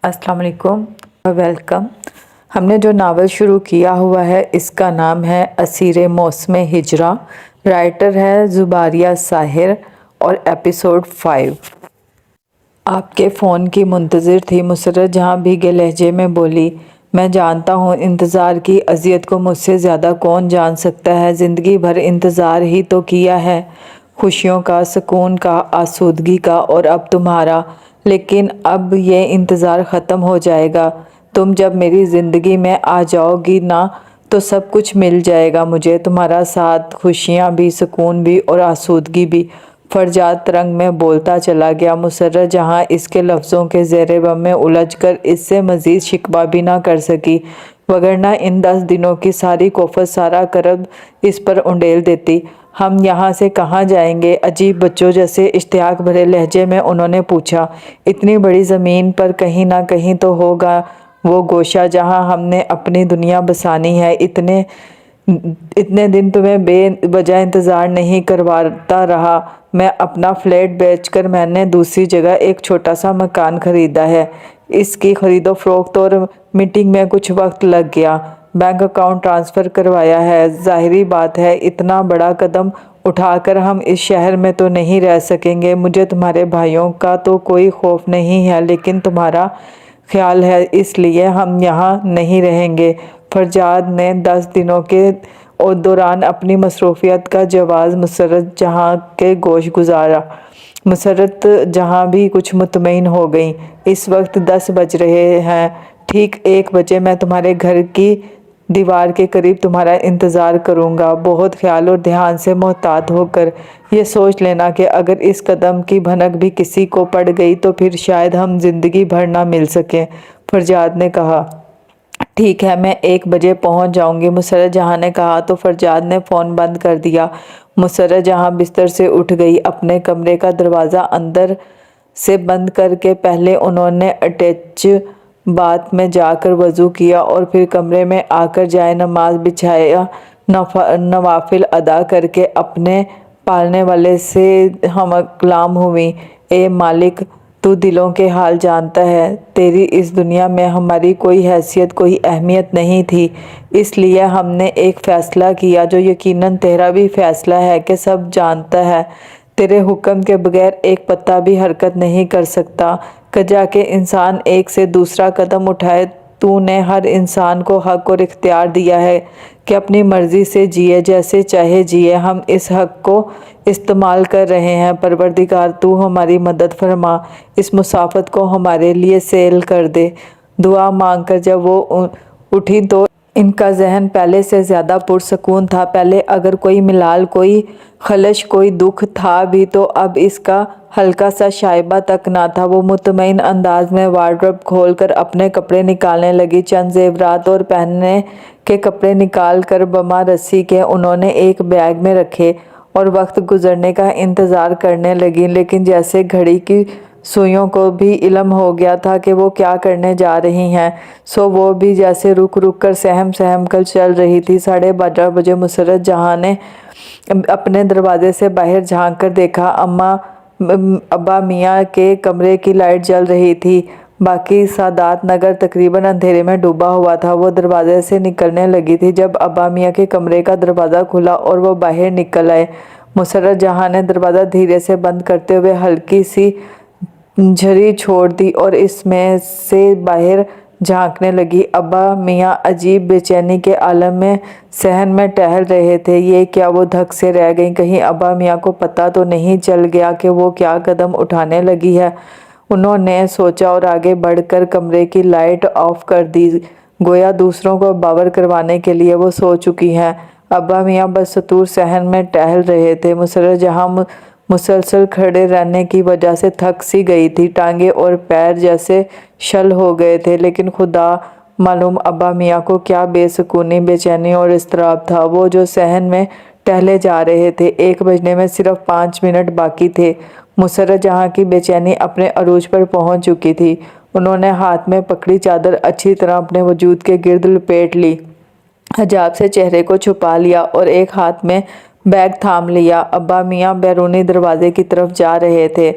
अस्सलाम वालेकुम, वेलकम। हमने जो नावल शुरू किया हुआ है इसका नाम है असीर मौसम हिजरा। राइटर है ज़ुबारिया साहिर और एपिसोड 5। आपके फ़ोन की मुंतज़िर थी, मुसर्रत जहाँ भीगे लहजे में बोली। मैं जानता हूँ इंतज़ार की अज़ियत को मुझसे ज़्यादा कौन जान सकता है। ज़िंदगी भर इंतज़ार ही तो किया है, खुशियों का, सुकून का, आसूदगी का, और अब तुम्हारा। लेकिन अब ये इंतज़ार ख़त्म हो जाएगा। तुम जब मेरी ज़िंदगी में आ जाओगी ना तो सब कुछ मिल जाएगा मुझे, तुम्हारा साथ, खुशियाँ भी, सुकून भी और आसूदगी भी। फरजाद तरंग में बोलता चला गया। मुसर्रत जहाँ इसके लफ्ज़ों के ज़ेर बम में उलझकर इससे मज़ीद शिकवा भी ना कर सकी, वगरना इन 10 दिनों की सारी कोफत, सारा करब इस पर उंडेल देती। हम यहाँ से कहाँ जाएंगे? अजीब बच्चों जैसे इश्तियाक भरे लहजे में उन्होंने पूछा। इतनी बड़ी ज़मीन पर कहीं ना कहीं तो होगा वो गोशा जहाँ हमने अपनी दुनिया बसानी है। इतने दिन तुम्हें बेवजह इंतज़ार नहीं करवाता रहा मैं। अपना फ्लैट बेचकर मैंने दूसरी जगह एक छोटा सा मकान ख़रीदा है। इसकी खरीदो फरोख्त और मीटिंग में कुछ वक्त लग गया। बैंक अकाउंट ट्रांसफ़र करवाया है। ज़ाहिरी बात है इतना बड़ा कदम उठाकर हम इस शहर में तो नहीं रह सकेंगे। मुझे तुम्हारे भाइयों का तो कोई खौफ नहीं है, लेकिन तुम्हारा ख्याल है, इसलिए हम यहाँ नहीं रहेंगे। फरजाद ने 10 दिनों के दौरान अपनी मसरूफियत का जवाब मुसर्रत जहाँ के गोश गुजारा। मुसर्रत जहाँ भी कुछ मुतमईन हो गई। इस वक्त 10 बज रहे हैं। ठीक 1 बजे मैं तुम्हारे घर की दीवार के करीब तुम्हारा इंतज़ार करूँगा। बहुत ख्याल और ध्यान से, मोहतात होकर। ये सोच लेना कि अगर इस कदम की भनक भी किसी को पड़ गई तो फिर शायद हम ज़िंदगी भर ना मिल सकें। फरजाद ने कहा। ठीक है, मैं 1 बजे पहुंच जाऊंगी, मुसर्रत जहाँ ने कहा तो फरजाद ने फ़ोन बंद कर दिया। मुसर्रत जहाँ बिस्तर से उठ गई। अपने कमरे का दरवाज़ा अंदर से बंद करके पहले उन्होंने अटैच बाथ में जाकर वज़ू किया और फिर कमरे में आकर जाए नमाज बिछाया। नवाफिल अदा करके अपने पालने वाले से हम कलाम हुई। ए मालिक, तू दिलों के हाल जानता है। तेरी इस दुनिया में हमारी कोई हैसियत, कोई अहमियत नहीं थी, इसलिए हमने एक फ़ैसला किया जो यकीनन तेरा भी फ़ैसला है कि सब जानता है। तेरे हुक्म के बगैर एक पत्ता भी हरकत नहीं कर सकता। कजा के इंसान एक से दूसरा कदम उठाए। तूने हर इंसान को हक और इख्तियार दिया है कि अपनी मर्ज़ी से जिए, जैसे चाहे जिए। हम इस हक को इस्तेमाल कर रहे हैं। परवरदिगार, तू हमारी मदद फरमा, इस मुसाफत को हमारे लिए सेल कर दे। दुआ मांगकर जब वो उठी तो इनका जहन पहले से ज़्यादा पुरसकून था। पहले अगर कोई मिलाल, कोई खलश, कोई दुख था भी तो अब इसका हल्का सा शाइबा तक ना था। वो मुतमईन अंदाज में वार्डरोब खोलकर अपने कपड़े निकालने लगी। चंद ज़ेवरात और पहनने के कपड़े निकाल कर बमा रस्सी के उन्होंने एक बैग में रखे और वक्त गुजरने का इंतज़ार करने लगी। लेकिन जैसे घड़ी की सुइयों को भी इल्म हो गया था कि वो क्या करने जा रही हैं, सो वो भी जैसे रुक रुक कर सहम सहम कर चल रही थी। 12:30 बजे मुसर्रत जहाँ ने अपने दरवाजे से बाहर झांक कर देखा। अब्बा मियाँ के कमरे की लाइट जल रही थी। बाकी सादात नगर तकरीबन अंधेरे में डूबा हुआ था। वो दरवाजे से निकलने लगी थी जब अब्बा मियाँ के कमरे का दरवाज़ा खुला और वो बाहर निकल आए। मुसर्रत जहाँ ने दरवाज़ा धीरे से बंद करते हुए हल्की सी झरी छोड़ दी और इसमें से बाहर झांकने लगी। अब्बा मियाँ अजीब बेचैनी के आलम में सहन में टहल रहे थे। ये क्या, वो धक से रह गईं। कहीं अब्बा मियाँ को पता तो नहीं चल गया कि वो क्या कदम उठाने लगी है। उन्होंने सोचा और आगे बढ़कर कमरे की लाइट ऑफ कर दी, गोया दूसरों को बावर करवाने के लिए वो सो चुकी हैं। अब्बा मियाँ बदस्तूर सहन में टहल रहे थे। मुसर्रत जहाँ मुसलसल खड़े रहने की वजह से थक सी गई थी। टांगे और पैर जैसे शल हो गए थे। लेकिन खुदा मालूम अब्बा मियाँ को क्या बेसुकूनी, बेचैनी और इस्तराब था। वो जो सहन में टहले जा रहे थे। 1 बजने में सिर्फ 5 मिनट बाकी थे। मुसर्रत जहाँ की बेचैनी अपने अरूज पर पहुँच चुकी थी। उन्होंने हाथ में पकड़ी चादर अच्छी तरह अपने वजूद के गिर्द लपेट ली, हिजाब से चेहरे को छुपा लिया और एक हाथ में बैग थाम लिया। अब्बा मियाँ बैरूनी दरवाजे की तरफ जा रहे थे।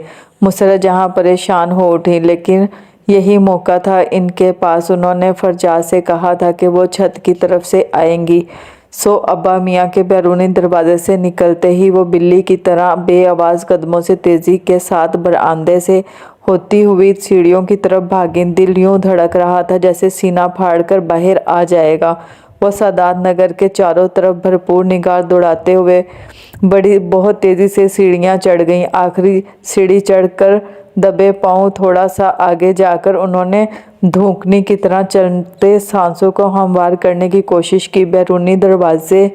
मुसर्रत जहाँ परेशान हो उठी, लेकिन यही मौका था इनके पास। उन्होंने फरजाद से कहा था कि वो छत की तरफ से आएंगी। सो अब्बा मियाँ के बैरूनी दरवाजे से निकलते ही वो बिल्ली की तरह बेआवाज़ कदमों से तेज़ी के साथ बरामदे से होती हुई सीढ़ियों की तरफ भागी। दिल यूं धड़क रहा था जैसे सीना फाड़कर बाहर आ जाएगा। वो सादात नगर के चारों तरफ भरपूर निगाह दौड़ाते हुए बहुत तेज़ी से सीढ़ियाँ चढ़ गईं। आखिरी सीढ़ी चढ़कर दबे पांव थोड़ा सा आगे जाकर उन्होंने धूकनी की तरह चलते सांसों को हमवार करने की कोशिश की। बैरूनी दरवाजे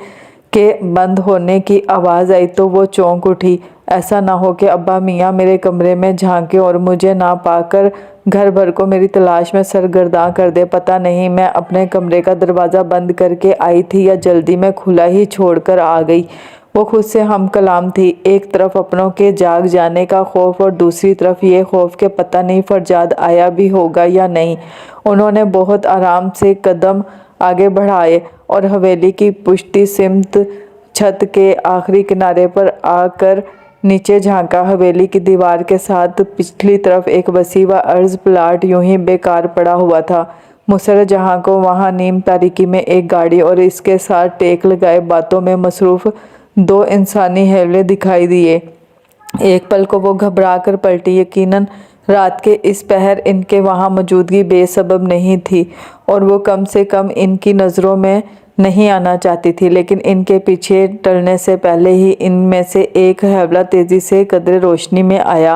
के बंद होने की आवाज़ आई तो वो चौंक उठी। ऐसा ना हो कि अब्बा मियाँ मेरे कमरे में झांके और मुझे ना पाकर घर भर को मेरी तलाश में सरगर्दां कर दे। पता नहीं मैं अपने कमरे का दरवाज़ा बंद करके आई थी या जल्दी में खुला ही छोड़कर आ गई। वो खुद से हम कलाम थी, एक तरफ अपनों के जाग जाने का खौफ और दूसरी तरफ ये खौफ कि पता नहीं फरजाद आया भी होगा या नहीं। उन्होंने बहुत आराम से कदम आगे बढ़ाए और हवेली की पुश्ती सिमत छत के आखिरी किनारे पर आकर नीचे झांका। हवेली की दीवार के साथ पिछली तरफ एक वसी व अर्ज प्लाट यूं ही बेकार पड़ा हुआ था। मुसर्रत जहां को वहां नीम तारीकी में एक गाड़ी और इसके साथ टेक लगाए बातों में मसरूफ़ दो इंसानी हैवले दिखाई दिए। एक पल को वो घबरा कर पलटी। यकीनन रात के इस पहर इनके वहाँ मौजूदगी बेसबब नहीं थी और वो कम से कम इनकी नज़रों में नहीं आना चाहती थी। लेकिन इनके पीछे टलने से पहले ही इनमें से एक हैवला तेज़ी से कदरे रोशनी में आया।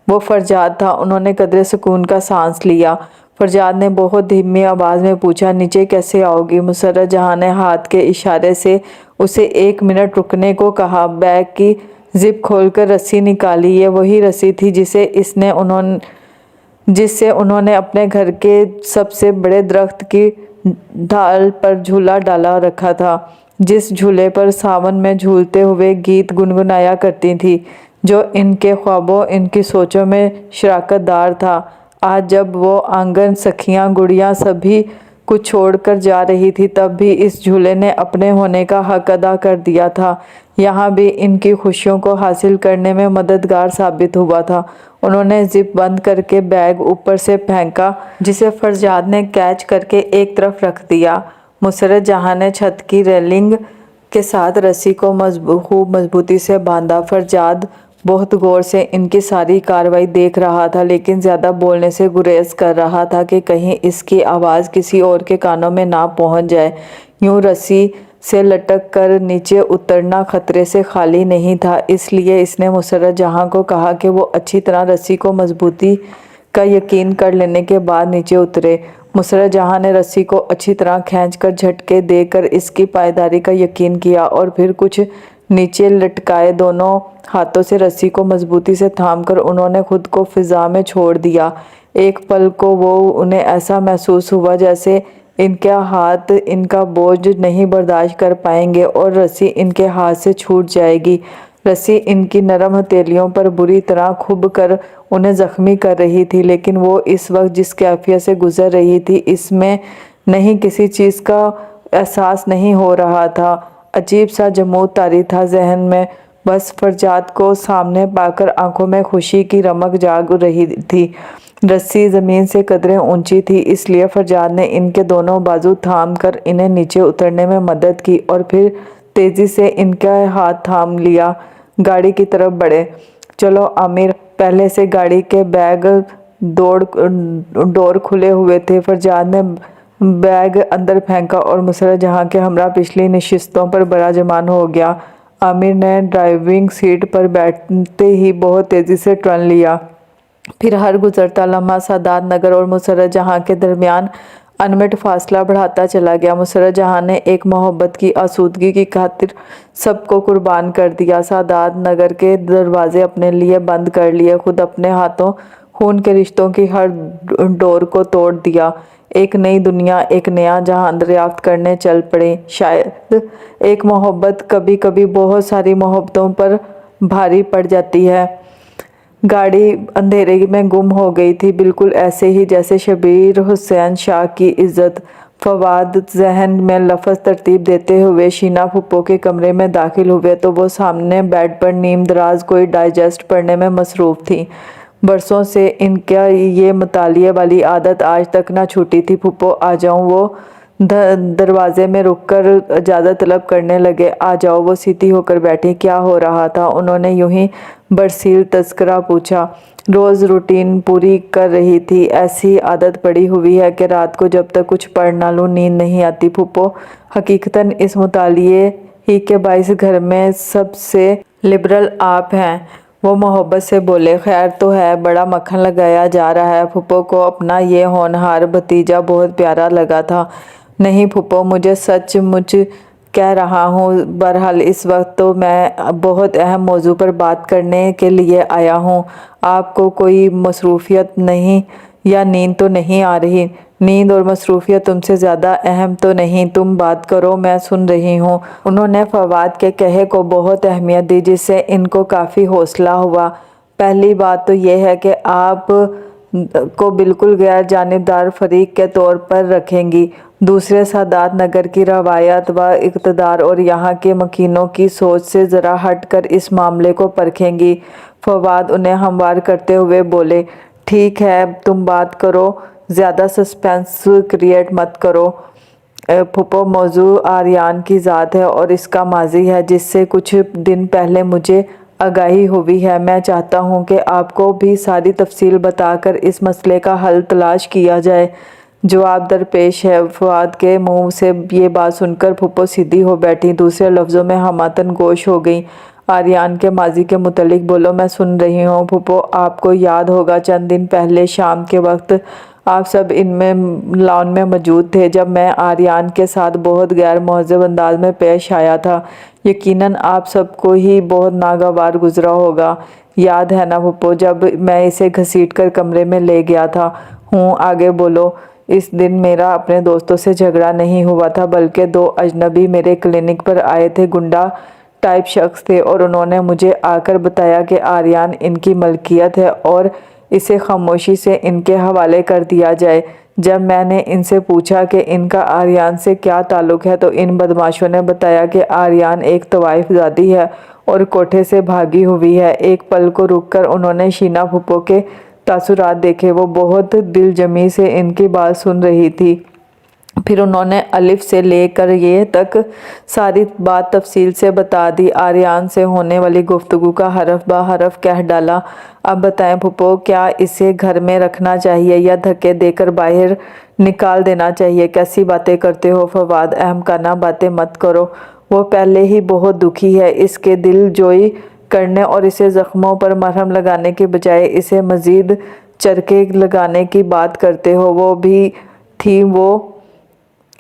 वो फरजाद था। उन्होंने कदरे सुकून का सांस लिया। फरजाद ने बहुत धीमी आवाज़ में पूछा, नीचे कैसे आओगी? मुसर्रत जहां ने हाथ के इशारे से उसे 1 मिनट रुकने को कहा। बैग की जिप खोलकर रस्सी निकाली। ये वही रस्सी थी जिससे उन्होंने अपने घर के सबसे बड़े दरख्त की ढाल पर झूला डाला रखा था, जिस झूले पर सावन में झूलते हुए गीत गुनगुनाया करती थी, जो इनके ख्वाबों इनकी सोचों में शराकतदार था। आज जब वो आंगन, सखियाँ, गुड़ियाँ सभी कुछ छोड़कर जा रही थी, तब भी इस झूले ने अपने होने का हक अदा कर दिया था। यहाँ भी इनकी खुशियों को हासिल करने में मददगार साबित हुआ था। उन्होंने जिप बंद करके बैग ऊपर से फेंका, जिसे फरजाद ने कैच करके एक तरफ रख दिया। मुसर्रत जहां ने छत की रेलिंग के साथ रस्सी को खूब मजबूती से बांधा। फरजाद बहुत गौर से इनकी सारी कार्रवाई देख रहा था, लेकिन ज़्यादा बोलने से गुरेज कर रहा था कि कहीं इसकी आवाज़ किसी और के कानों में ना पहुंच जाए। यूं रस्सी से लटक कर नीचे उतरना खतरे से खाली नहीं था, इसलिए इसने मुसर्रत जहां को कहा कि वो अच्छी तरह रस्सी को मजबूती का यकीन कर लेने के बाद नीचे उतरे। मुसर्रत जहां ने रस्सी को अच्छी तरह खींचकर झटके देकर इसकी पायदारी का यकीन किया और फिर कुछ नीचे लटकाए दोनों हाथों से रस्सी को मजबूती से थामकर उन्होंने खुद को फिजा में छोड़ दिया। एक पल को उन्हें ऐसा महसूस हुआ जैसे इनके हाथ इनका बोझ नहीं बर्दाश्त कर पाएंगे और रस्सी इनके हाथ से छूट जाएगी। रस्सी इनकी नरम हथेलियों पर बुरी तरह खुब कर उन्हें जख्मी कर रही थी, लेकिन वो इस वक्त जिस कैफियत से गुजर रही थी, इसमें नहीं किसी चीज़ का एहसास नहीं हो रहा था। अजीब सा जमूद तारी था जहन में। बस फरजाद को सामने पाकर आंखों में खुशी की रमक जाग रही थी। रस्सी ज़मीन से कदरें ऊंची थी, इसलिए फरजाद ने इनके दोनों बाजू थाम कर इन्हें नीचे उतरने में मदद की और फिर तेज़ी से इनका हाथ थाम लिया। गाड़ी की तरफ बढ़े। चलो आमिर। पहले से गाड़ी के बैग डोर खुले हुए थे। फरजाद ने बैग अंदर फेंका और मुसर्रत जहां के हमरा पिछली नशिस्तों पर बराजमान हो गया। आमिर ने ड्राइविंग सीट पर बैठते ही बहुत तेज़ी से टर्न लिया। फिर हर गुजरता लम्हा सादात नगर और मुसर्रत जहां के दरमियान अनमिट फासला बढ़ाता चला गया। मुसर्रत जहां ने एक मोहब्बत की आसूदगी की खातिर सबको कुर्बान कर दिया। सादात नगर के दरवाजे अपने लिए बंद कर लिए, खुद अपने हाथों खून के रिश्तों की हर डोर को तोड़ दिया। एक नई दुनिया, एक नया जहां दरियाफ्त करने चल पड़े। शायद एक मोहब्बत कभी कभी बहुत सारी मोहब्बतों पर भारी पड़ जाती है। गाड़ी अंधेरे में गुम हो गई थी, बिल्कुल ऐसे ही जैसे शबीर हुसैन शाह की इज्जत। फवाद जहन में लफ्ज़ तरतीब देते हुए शीना फुप्पो के कमरे में दाखिल हुए तो वो सामने बेड पर नीम दराज कोई डाइजेस्ट पढ़ने में मसरूफ़ थी। बरसों से इनका ये मुतालिए वाली आदत आज तक ना छूटी थी। फूफो आ जाऊं, वो दरवाजे में रुककर इजाज़त तलब करने लगे। आ जाओ, वो सीधी होकर बैठी। क्या हो रहा था? उन्होंने यूं ही बरसील तस्करा पूछा। रोज़ रूटीन पूरी कर रही थी। ऐसी आदत पड़ी हुई है कि रात को जब तक कुछ पढ़ ना लूँ नींद नहीं आती। फूफो, हकीकतन इस मुतालिए ही के बाइस घर में सबसे लिबरल आप हैं। वो मोहब्बत से बोले। खैर तो है, बड़ा मक्खन लगाया जा रहा है। फूफो को अपना ये होनहार भतीजा बहुत प्यारा लगा था। नहीं फूफो, मुझे सचमुच कह रहा हूँ। बहरहाल इस वक्त तो मैं बहुत अहम मौजू पर बात करने के लिए आया हूँ। आपको कोई मसरूफियत नहीं या नींद तो नहीं आ रही? नींद और मसरूफियत तुमसे ज़्यादा अहम तो नहीं? तुम बात करो, मैं सुन रही हूँ। उन्होंने फवाद के कहे को बहुत अहमियत दी, जिससे इनको काफ़ी हौसला हुआ। पहली बात तो यह है कि आप को बिल्कुल गैर जानिबदार फरीक के तौर पर रखेंगी। दूसरे, सादात नगर की रवायत व इक़्तिदार और यहाँ के मकीनों की सोच से ज़रा हटकर इस मामले को परखेंगी। फवाद उन्हें हमवार करते हुए बोले। ठीक है, तुम बात करो, ज़्यादा सस्पेंस क्रिएट मत करो। फूफो, मौजू आर्यान की ज़ात है और इसका माजी है, जिससे कुछ दिन पहले मुझे आगाही हुई है। मैं चाहता हूँ कि आपको भी सारी तफसील बताकर इस मसले का हल तलाश किया जाए। जवाब दरपेश है। फवाद के मुंह से ये बात सुनकर फूफो सीधी हो बैठी। दूसरे लफ्ज़ों में हमातन गोश हो गई। आर्यान के माजी के मुतलिक बोलो। मैं सुन रही हूँ। फूफो, आपको याद होगा चंद दिन पहले शाम के वक्त आप सब इनमें लॉन में मौजूद थे, जब मैं आर्यान के साथ बहुत गैर महज़ब अंदाज में पेश आया था। यकीनन आप सबको ही बहुत नागवार गुजरा होगा। याद है ना फूफो, जब मैं इसे घसीट कर कमरे में ले गया था? हूँ, आगे बोलो। इस दिन मेरा अपने दोस्तों से झगड़ा नहीं हुआ था, बल्कि दो अजनबी मेरे क्लिनिक पर आए थे। गुंडा टाइप शख्स थे और उन्होंने मुझे आकर बताया कि आर्यान इनकी मलकियत है और इसे खामोशी से इनके हवाले कर दिया जाए। जब मैंने इनसे पूछा कि इनका आर्यान से क्या ताल्लुक़ है, तो इन बदमाशों ने बताया कि आर्यान एक तवाइफ ज़ादी है और कोठे से भागी हुई है। एक पल को रुककर उन्होंने शीना फूफो के तासुरात देखे। वो बहुत दिलजमी से इनकी बात सुन रही थी। फिर उन्होंने अलिफ से लेकर ये तक सारी बात तफसील से बता दी। आर्यान से होने वाली गुफ्तगू का हरफ बा हरफ कह डाला। अब बताएं फूफो, क्या इसे घर में रखना चाहिए या धक्के देकर बाहर निकाल देना चाहिए? कैसी बातें करते हो फवाद, अहमकाना बातें मत करो। वो पहले ही बहुत दुखी है। इसके दिल जोई करने और इसे ज़ख्मों पर मरहम लगाने के बजाय इसे मज़ीद चरके लगाने की बात करते हो। वो भी थी, वो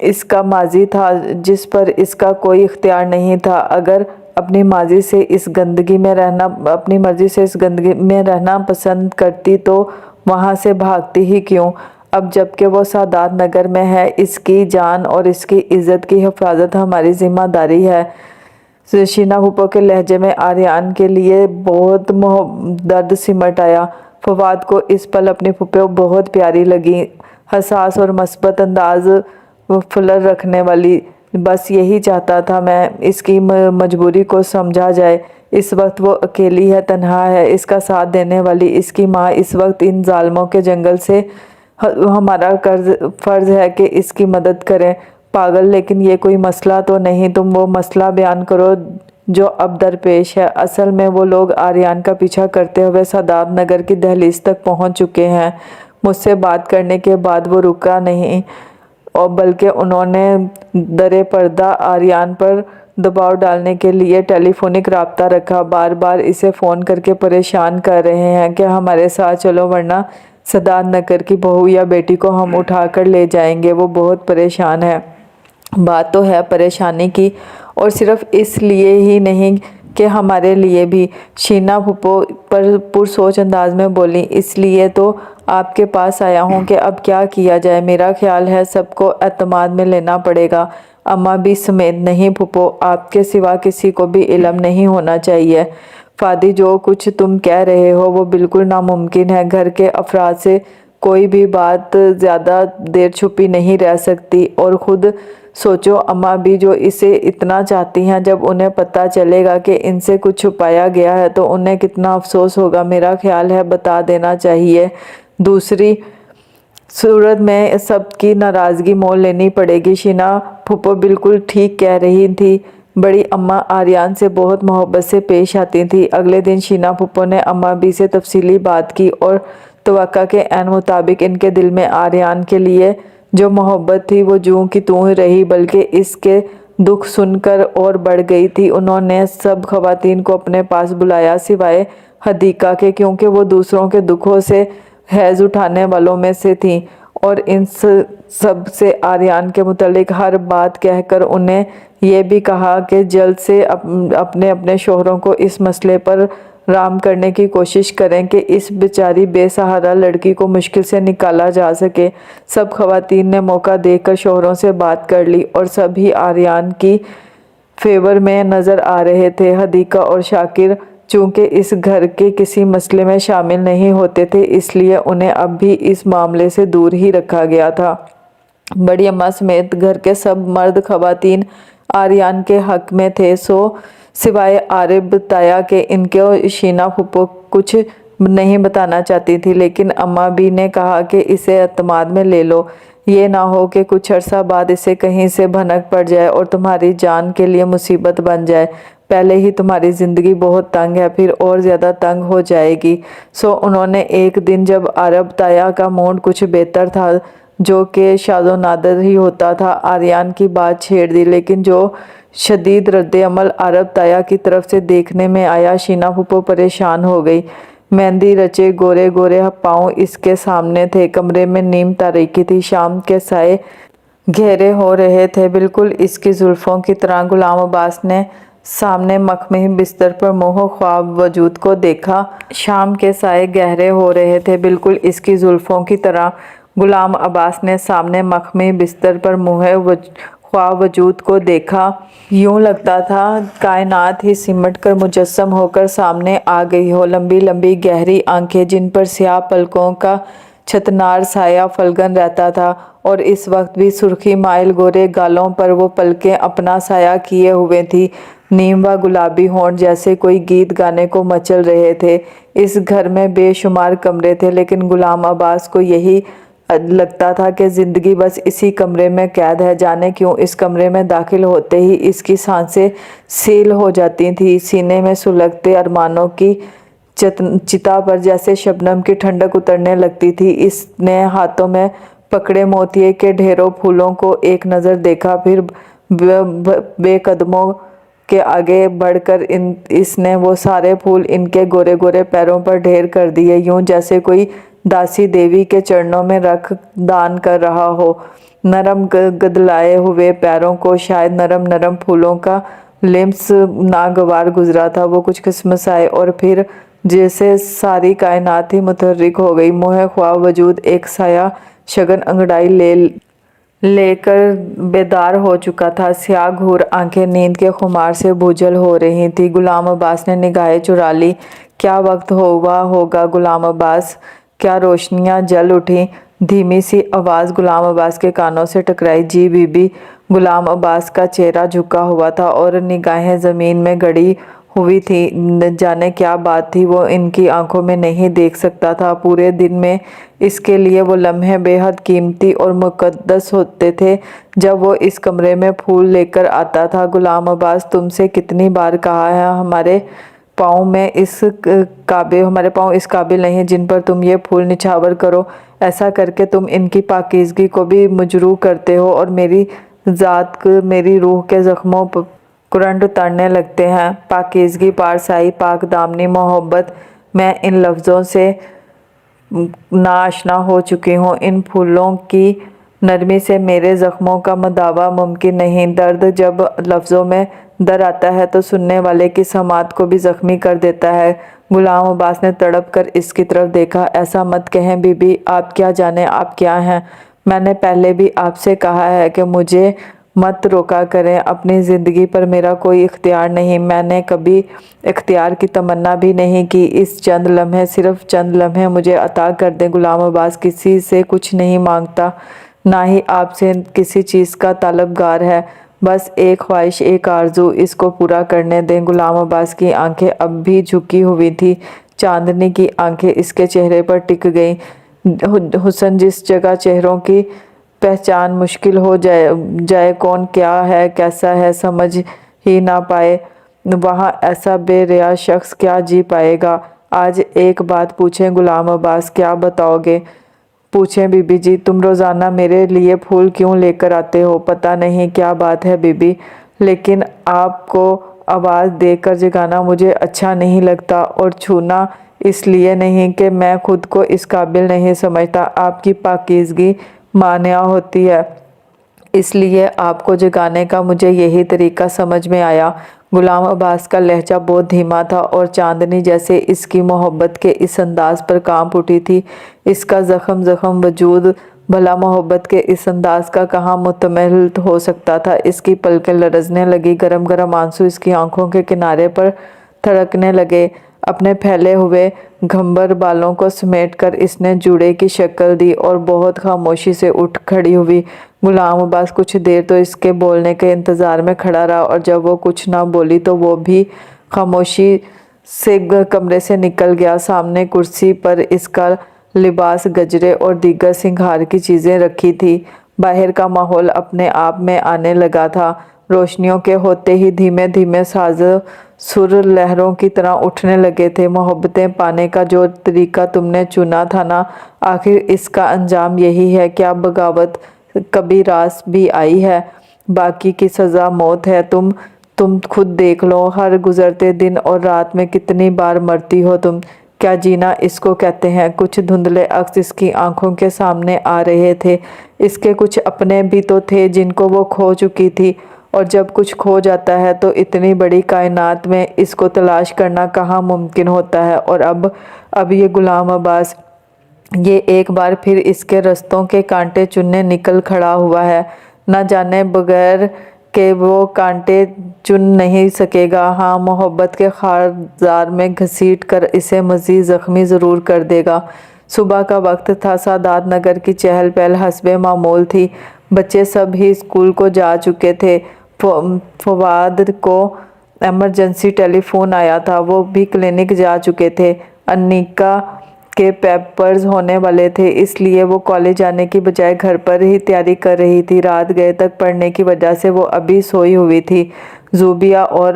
इसका माजी था जिस पर इसका कोई इख्तियार नहीं था। अगर अपनी मर्ज़ी से इस गंदगी में रहना पसंद करती तो वहाँ से भागती ही क्यों? अब जबकि वो सादात नगर में है, इसकी जान और इसकी इज़्ज़त की हिफाजत हमारी ज़िम्मेदारी है। शीना फूफो के लहजे में आर्यान के लिए बहुत दर्द सिमट आया। फवाद को इस पल अपनी फूफो बहुत प्यारी लगी, हसास और मस्बत अंदाज फुलर रखने वाली। बस यही चाहता था मैं इसकी मजबूरी को समझा जाए। इस वक्त वो अकेली है, तन्हा है। इसका साथ देने वाली इसकी माँ इस वक्त इन जालिमों के जंगल से हमारा फ़र्ज़ है कि इसकी मदद करें। पागल, लेकिन ये कोई मसला तो नहीं। तुम वो मसला बयान करो जो अब दरपेश है। असल में वो लोग आर्यान का पीछा करते हुए सादात नगर की दहलीज तक पहुंच चुके हैं। मुझसे बात करने के बाद वो रुका नहीं और बल्कि उन्होंने दरे पर्दा आर्यान पर दबाव डालने के लिए टेलीफोनिक राब्ता रखा। बार बार इसे फ़ोन करके परेशान कर रहे हैं कि हमारे साथ चलो, वरना सादात नगर की बहू या बेटी को हम उठा कर ले जाएंगे। वो बहुत परेशान है। बात तो है परेशानी की, और सिर्फ इसलिए ही नहीं कि हमारे लिए भी। शीना फूफो पर पुरसोच अंदाज में बोली। इसलिए तो आपके पास आया हूँ कि अब क्या किया जाए। मेरा ख्याल है सबको एतमाद में लेना पड़ेगा, अम्मा भी समेत। नहीं फूफो, आपके सिवा किसी को भी इल्म नहीं होना चाहिए। फादी, जो कुछ तुम कह रहे हो वो बिल्कुल नामुमकिन है। घर के अफराद से कोई भी बात ज़्यादा देर छुपी नहीं रह सकती, और ख़ुद सोचो अम्मा भी जो इसे इतना चाहती हैं, जब उन्हें पता चलेगा कि इनसे कुछ छुपाया गया है तो उन्हें कितना अफसोस होगा। मेरा ख्याल है बता देना चाहिए। दूसरी सूरत में सबकी नाराज़गी मोल लेनी पड़ेगी। शीना फूफो बिल्कुल ठीक कह रही थी। बड़ी अम्मा आर्यन से बहुत मोहब्बत से पेश आती थी। अगले दिन शीना फूफो ने अम्मा भी से तफसीली बात की और तवक्का के ऐन मुताबिक इनके दिल में आर्यन के लिए जो मोहब्बत थी वो जूं की तूं ही रही, बल्कि इसके दुख सुनकर और बढ़ गई थी। उन्होंने सब खवातीन को अपने पास बुलाया सिवाय हदीका के, क्योंकि वो दूसरों के दुखों से हैज़ उठाने वालों में से थीं और इन सब से आर्यन के मुतालिक हर बात कहकर उन्हें यह भी कहा कि जल्द से अपने अपने शोहरों को इस मसले पर राम करने की कोशिश करें कि इस बेचारी बेसहारा लड़की को मुश्किल से निकाला जा सके। सब खवातीन ने मौका देखकर शोहरों से बात कर ली और सभी आर्यन की फेवर में नज़र आ रहे थे। हदीका और शाकिर चूँकि इस घर के किसी मसले में शामिल नहीं होते थे, इसलिए उन्हें अब भी इस मामले से दूर ही रखा गया था। बड़ी अम्मा समेत घर के सब मर्द खवातीन आर्यन के हक में थे, सो सिवाय आरिफ ताया के इनके शीना फूफो कुछ नहीं बताना चाहती थी। लेकिन अम्मा भी ने कहा कि इसे एतमाद में ले लो, ये ना हो कि कुछ अरसा बाद इसे कहीं से भनक पड़ जाए और तुम्हारी जान के लिए मुसीबत बन जाए। पहले ही तुम्हारी ज़िंदगी बहुत तंग है, फिर और ज़्यादा तंग हो जाएगी। सो उन्होंने एक दिन जब आरब ताया का मूड कुछ बेहतर था, जो कि शादो नादर ही होता था, आर्यन की बात छेड़ दी। लेकिन जो शदीद रद्द अमल आरब ताया की तरफ से देखने में आया, शीना फूफो परेशान हो गई। मेहंदी रचे गोरे गोरे पाँव इसके सामने थे। कमरे में नीम तारीकी थी। शाम के साए गहरे हो रहे थे, बिल्कुल इसकी जुल्फ़ों की तरह। गुलाम अब्बास ने सामने मखमली बिस्तर पर मोह ख्वाब वजूद को देखा। शाम के साए गहरे हो रहे थे, बिल्कुल इसकी जुल्फ़ों की तरह। गुलाम अब्बास ने सामने मखमली बिस्तर पर मोह ख्वाब वजूद को देखा। यूं लगता था कायनात ही सिमट कर मुजस्सम होकर सामने आ गई हो। लंबी लंबी गहरी आंखें जिन पर स्याह पलकों का छतनार साया फलगन रहता था, और इस वक्त भी सुर्खी माइल गोरे गालों पर वो पलकें अपना साया किए हुए थी। नीम व गुलाबी होंठ जैसे कोई गीत गाने को मचल रहे थे। इस घर में बेशुमार कमरे थे, लेकिन गुलाम अब्बास को यही लगता था कि ज़िंदगी बस इसी कमरे में कैद है। जाने क्यों इस कमरे में दाखिल होते ही इसकी सांसें सील हो जाती थी। सीने में सुलगते अरमानों की चिता पर जैसे शबनम की ठंडक उतरने लगती थी। इसने हाथों में पकड़े मोतिये के ढेरों फूलों को एक नज़र देखा, फिर बेकदमों के आगे बढ़कर इसने वो सारे फूल इनके गोरे गोरे पैरों पर ढेर कर दिए, यूं जैसे कोई दासी देवी के चरणों में रख दान कर रहा हो। नरम गदलाए हुए पैरों को शायद नरम नरम फूलों का लिम्स नागवार गुजरा था। वो कुछ खिसमसाए और फिर जैसे सारी कायनात ही मुतहर्रिक हो गई। मोह ख्वाब वजूद एक साया शगन अंगड़ाई लेकर बेदार हो चुका था। स्याह घूर आंखें नींद के खुमार से भूजल हो रही थी। गुलाम अब्बास ने निगाहें चुरा ली। क्या वक्त हुआ होगा गुलाम अब्बास? क्या रोशनियां जल उठी? धीमी सी आवाज़ गुलाम अब्बास के कानों से टकराई। जी बीबी। गुलाम अब्बास का चेहरा झुका हुआ था और निगाहें ज़मीन में गड़ी हुई थी। न जाने क्या बात थी, वो इनकी आंखों में नहीं देख सकता था। पूरे दिन में इसके लिए वो लम्हे बेहद कीमती और मुक़द्दस होते थे जब वो इस कमरे में फूल लेकर आता था। गुलाम अब्बास, तुमसे कितनी बार कहा है हमारे पाँव इस काबिल नहीं जिन पर तुम ये फूल निछावर करो। ऐसा करके तुम इनकी पाकीज़गी को भी मजरूह करते हो और मेरी ज़ात मेरी रूह के ज़ख्मों पर करंट उतरने लगते हैं। पाकीज़गी, पारसाई, पाक दामनी, मोहब्बत, मैं इन लफ्ज़ों से नाआशना हो चुकी हूँ। इन फूलों की नरमी से मेरे ज़ख्मों का मदावा मुमकिन नहीं। दर्द जब लफ्ज़ों में दर आता है तो सुनने वाले की समात को भी ज़ख्मी कर देता है। गुलाम अब्बास ने तड़प कर इसकी तरफ देखा। ऐसा मत कहें बीबी, आप क्या जाने आप क्या हैं। मैंने पहले भी आपसे कहा है कि मुझे मत रोका करें। अपनी ज़िंदगी पर मेरा कोई इख्तियार नहीं। मैंने कभी इख्तियार की तमन्ना भी नहीं की। इस चंद लम्हे, सिर्फ चंद लम्हे मुझे अता कर दें। गुलाम अब्बास किसी से कुछ नहीं मांगता, نہ ہی آپ سے کسی چیز کا طلبگار ہے، بس ایک خواہش، ایک آرزو، اس کو پورا کرنے دیں۔ غلام عباس کی آنکھیں اب بھی جھکی ہوئی تھی، چاندنی کی آنکھیں اس کے چہرے پر ٹک گئیں۔ حسن جس جگہ چہروں کی پہچان مشکل ہو جائے کون کیا ہے، کیسا ہے، سمجھ ہی نہ پائے، وہاں ایسا بے ریا شخص کیا جی پائے گا۔ آج ایک بات پوچھیں غلام عباس، کیا بتاؤ گے؟ پوچھیں بی بی جی، تم روزانہ میرے لیے پھول کیوں لے کر آتے ہو؟ پتہ نہیں کیا بات ہے بی بی، لیکن آپ کو آواز دے کر جگانا مجھے اچھا نہیں لگتا، اور چھونا اس لیے نہیں کہ میں خود کو اس قابل نہیں سمجھتا، آپ کی پاکیزگی مانع ہوتی ہے، اس لیے آپ کو جگانے کا مجھے یہی طریقہ سمجھ میں آیا۔ غلام عباس کا لہجہ بہت دھیما تھا، اور چاندنی جیسے اس کی محبت کے اس انداز پر کانپ اٹھی تھی۔ اس کا زخم وجود بھلا محبت کے اس انداز کا کہاں محتمل ہو سکتا تھا؟ اس کی پلکیں لرزنے لگی، گرم گرم آنسو اس کی آنکھوں کے کنارے پر تھڑکنے لگے۔ اپنے پھیلے ہوئے گھمبر بالوں کو سمیٹ کر اس نے جوڑے کی شکل دی اور بہت خاموشی سے اٹھ کھڑی ہوئی۔ غلام عباس کچھ دیر تو اس کے بولنے کے انتظار میں کھڑا رہا، اور جب وہ کچھ نہ بولی تو وہ بھی خاموشی سے کمرے سے نکل گیا۔ سامنے کرسی پر اس کا لباس، گجرے اور دیگر سنگھار کی چیزیں رکھی تھی۔ باہر کا ماحول اپنے آپ میں آنے لگا تھا۔ روشنیوں کے ہوتے ہی دھیمے دھیمے ساز سر لہروں کی طرح اٹھنے لگے تھے۔ محبتیں پانے کا جو طریقہ تم نے چنا تھا نا، آخر اس کا انجام یہی ہے کیا؟ بغاوت کبھی راس بھی آئی ہے؟ باقی کی سزا موت ہے۔ تم خود دیکھ لو، ہر گزرتے دن اور رات میں کتنی بار مرتی ہو تم۔ کیا جینا اس کو کہتے ہیں؟ کچھ دھندلے عکس اس کی آنکھوں کے سامنے آ رہے تھے۔ اس کے کچھ اپنے بھی تو تھے جن کو وہ کھو چکی تھی، اور جب کچھ کھو جاتا ہے تو اتنی بڑی کائنات میں اس کو تلاش کرنا کہاں ممکن ہوتا ہے؟ اور اب یہ غلام عباس، یہ ایک بار پھر اس کے رستوں کے کانٹے چننے نکل کھڑا ہوا ہے۔ نہ جانے بغیر کہ وہ کانٹے چن نہیں سکے گا، ہاں محبت کے خارزار میں گھسیٹ کر اسے مزید زخمی ضرور کر دے گا۔ صبح کا وقت تھا، سعادت نگر کی چہل پہل حسب معمول تھی۔ بچے سب ہی اسکول کو جا چکے تھے۔ فواد کو ایمرجنسی ٹیلی فون آیا تھا، وہ بھی کلینک جا چکے تھے۔ انیکا کے پیپرز ہونے والے تھے، اس لیے وہ کالج جانے کی بجائے گھر پر ہی تیاری کر رہی تھی۔ رات گئے تک پڑھنے کی وجہ سے وہ ابھی سوئی ہوئی تھی۔ زوبیہ اور